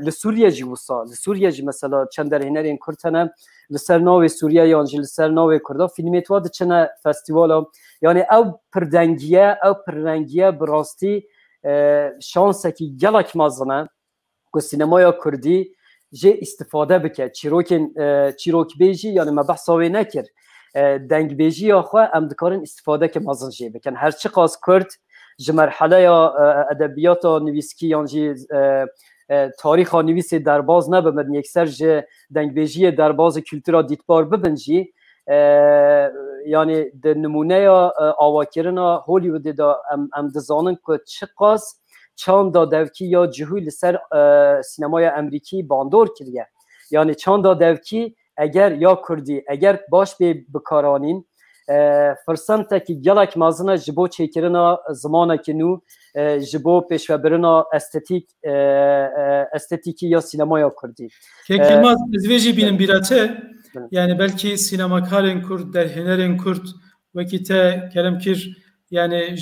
لسوریه جی وسا لسوریه جی مثلا چند در هنرین کرد لسرناو سوریه یعنی لسرناو کرده فیلمیت واد چنه فستیوالا یعنی او پررنگیه براستی شانسه که گلک مازنه که سینمای کردی جه استفاده بکرد چیروک بیجی یعنی ما بحثاوی نکر دنگ بیجی یا خواه امدکارن استفاده که مازن جه بکن هرچی قاس کرد جه مرحله یا ادبیات نویسکی یعنی تاریخ نویس درباز نبمد یک سر جه دنگ بیجی درباز کلتورا دیتبار ببنجی یعنی ده نمونه یا آواکرن هولیوود دا امدزانن که چه قاس چند دادوکی یا جهوی لسر سینمای امریکی باندور کریه یعنی چند دادوکی اگر یا کردی اگر باش به بکارانین فرسنت که گلک مازنه جبو چیکرنا زمانه که نو جبو پیشو برنا استتیکی یا سینما یا کردی که کلمات ازویجی بینم بیراته yani belki sinemakarın Kürt, derhinerin Kürt vakite kelem kir yani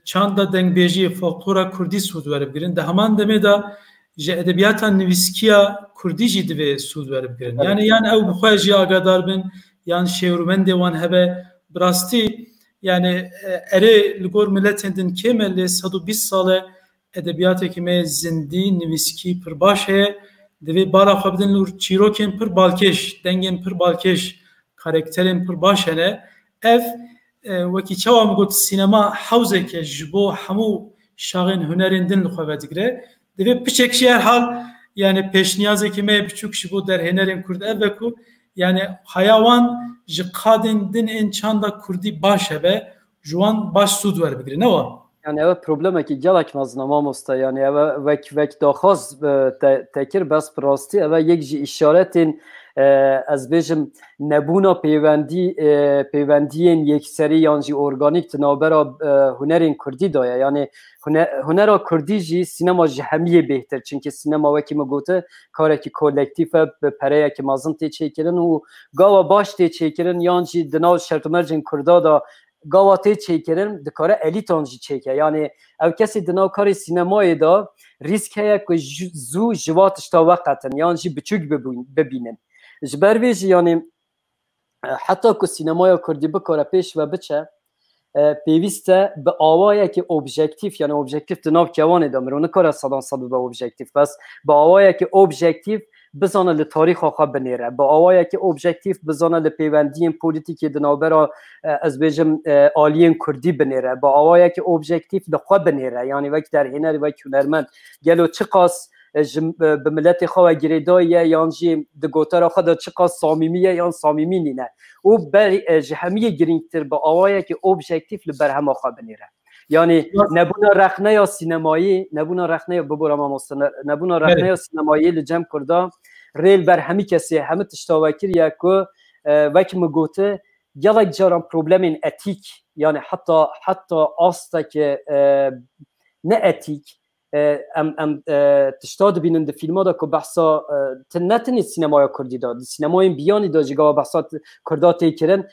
çanda dengbêjiyê folklora Kurdî sûd weribgirin de heman demê da ji edebiyatan nivîskiya Kurdî jî divê sûd weribgirin yani ew bi xwe jî agadar bin yan şêwrmendê wan hebe bi rastî yani erê li gor milletên din kêm lê 120 sale ادبیاتێکی me zindî nivîskî pir baş heye divê bala xwe bidin û çîrokên pir balkêş dengên pir balkêş karakterên pir baş hene ev wekî çawa min got sînema hewzeke ji bo hemû şaxên hunerên din li xwe vedigire divê piçek jî her hal yani pêşniyazekî me biçûk ji bo derhênerên Kurd ev ve ku yani heya wan ji qadên din ên çanda Kurdî baş hebe ji wan baş sûd werbigire ne wa yani ev problemekî gelek mezin mamosta yani ev vek daxwaz tekir bes bi rastî ev yek jî îşaretên ez bêjim nebûna peywendiyên yekserî yan jî organîk di navbera hunerên Kurdî da ye yani hunera Kurdî jî sînema ji hemiyê bêhtir çünkü sînema wekî me gote karekî kolektîf e bi pereyekî mezin tê çêkirin û gawa baş tê çêkirin yan jî di nav şertmercên Kurda da gawa tê çêkirin dikare elîtan jî çêke yani ev kesî di nav karê sînemayê da rîsk heye ku zû ji va tişta weqetin yan jî biçûk bibînin ji ber vê jî yani heta ku sînemaya Kurdî bikare pêş ve biçe pêwîst e bi awayekî objektif yani objektif di nav kewanê de mir nikare sedan sed bibe objektif bes bi awayekî objektif bizane li tarîxa xwe binêre bi awayekî objektif bizane li peywendiyên polîtîkê di navbera ez bêjim aliyên Kurdî binêre bi awayekî objektif li xwe binêre yani wek derhêner wek hunermend gelo çi qas bi milletê xwe ve girêdayî ye yan jî di gotara xwe de çi qas samîmî ye yan samîmî nîne û ji hemiyê girîngtir bi awayekî objektif li berhema xwe binêre yani nebûna rexneya sînemayî nebûna rexneya bibûra mamosta nebûna rexneya sînemayî li cem Kurda rêl ber hemî kesê hemî tişta vekiriye ku wekî min gote gelek caran problemên etîk yani heta astekê ne etîk em tişta dibînin di filma da ku behsa ne tenê sînemaya Kurdî da di sînemayên biyanî da jî gawa behsa Kurda tê kirin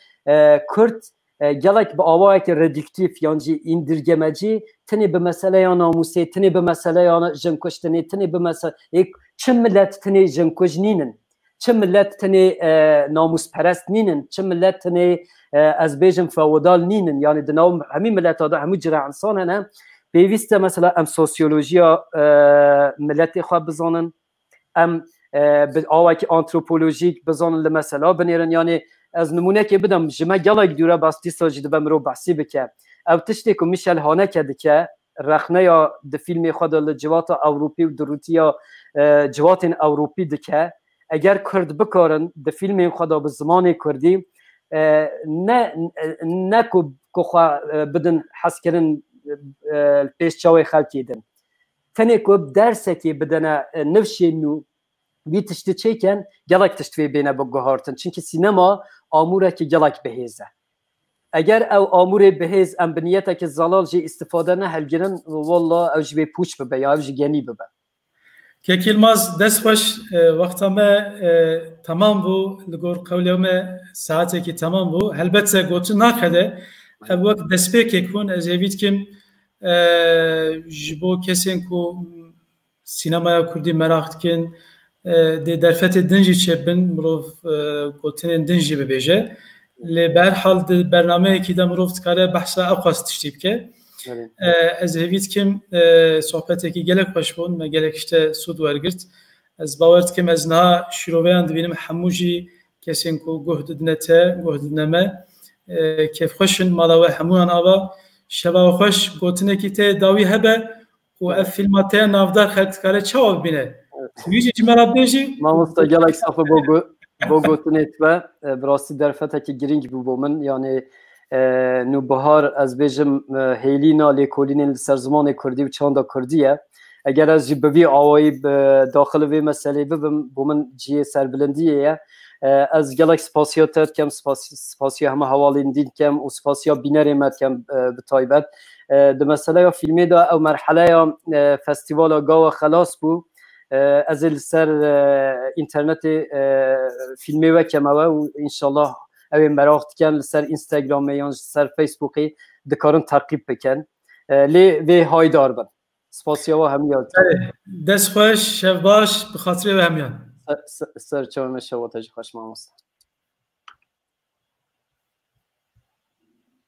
Kurd gelek bi awayekî reduktif yan jî îndirgemecî tenê bi meseleya namûsê tenê bi meseleya jinkuştinê tenê bi meseleyê çi millet tenê jinkuj nînin çi millet tenê namûsperest nînin çi millet tenê ez bêjim feodal nînin yani di nav hemî milleta da hemû cira insan hene pêwîst e mesela em sosyolojiya milletê xwe bizanin em bi awekî antropolojîk bizanin li mesela binêrin yani ez nimûnekê bidim ji me gelek dûre bas dîsa jî dibe mirov behsî bike ev tiştê ku Michel Haneke dike rexneya di filmê xwe de li civata Ewropî û di rûtiya civatên Ewropî dike eger Kurd bikarin di filmên xwe de bi zimanê Kurdî ne ku xwe bidin hezkirin pêş çawê xelkê din tenê ku dersekê bidine nivşên nû vî tiştî çêken gelek tişt vê bêne biguhartin çünkü sînema amûrekî gelek bihêz e eger ew amûrê bihêz em bi niyetekî zelal jî îstîfade nehelgirin walla ew ji wê pûç bibe ya ev jî genî bibe Kek Yılmaz dest baş vakta me tamam bû li gor qewliya me saetekî tamam bû helbetse gotin naxede ev wek destpêkek bûn ez ê vî dikim ji bo kesên ku sînemaya Kurdî merak dikin dê derfetê din jî çêbin mirov gotinên din jî bibêje lê bi her hal di bernameyekî de mirov dikare behsa ew xwast tiştî bike ez hêvî dikim sohbetekî gelek xweş bûn me gelek tişte sûd wergirt ez bawer dikim ez niha şîroveyan dibînim hemû jî kesên ku guh didine te guh didine me kêfxweşin mala we hemûyan ava şeva xweş gotinekî tê dawî hebe û ev filma te navdar xelk dikare çawa bibîne wî jî cimera bêjî mamosta gelek safa bo gotinê te bi rastî derfetekî girîng bû bo min yani nûbihar ez bêjim hêlîna lêkolînên li ser zimanê Kurdî û çanda Kurdî ye eger ez jî bi vî awayî bi daxil vê meselê bibim bo min ciyê serbilindiyê ye ez gelek spasiya te dikem spasiya hema hewalên dîn dikem û spasiya bînerê me dikem bi taybet di meseleya filmê de ew merheleya festîvala gawa xelas bû ez ê li ser înternetê filmê wekem ew û înşallah ew ê merak dikin li ser Instagramê yan ji ser Facebookê dikarin teqîb bikin lê vê haydar bin spasiya we hemiyan dest xweş şev baş bi xatirê we hemiyan ser çavê me şewata jî xweş mamosta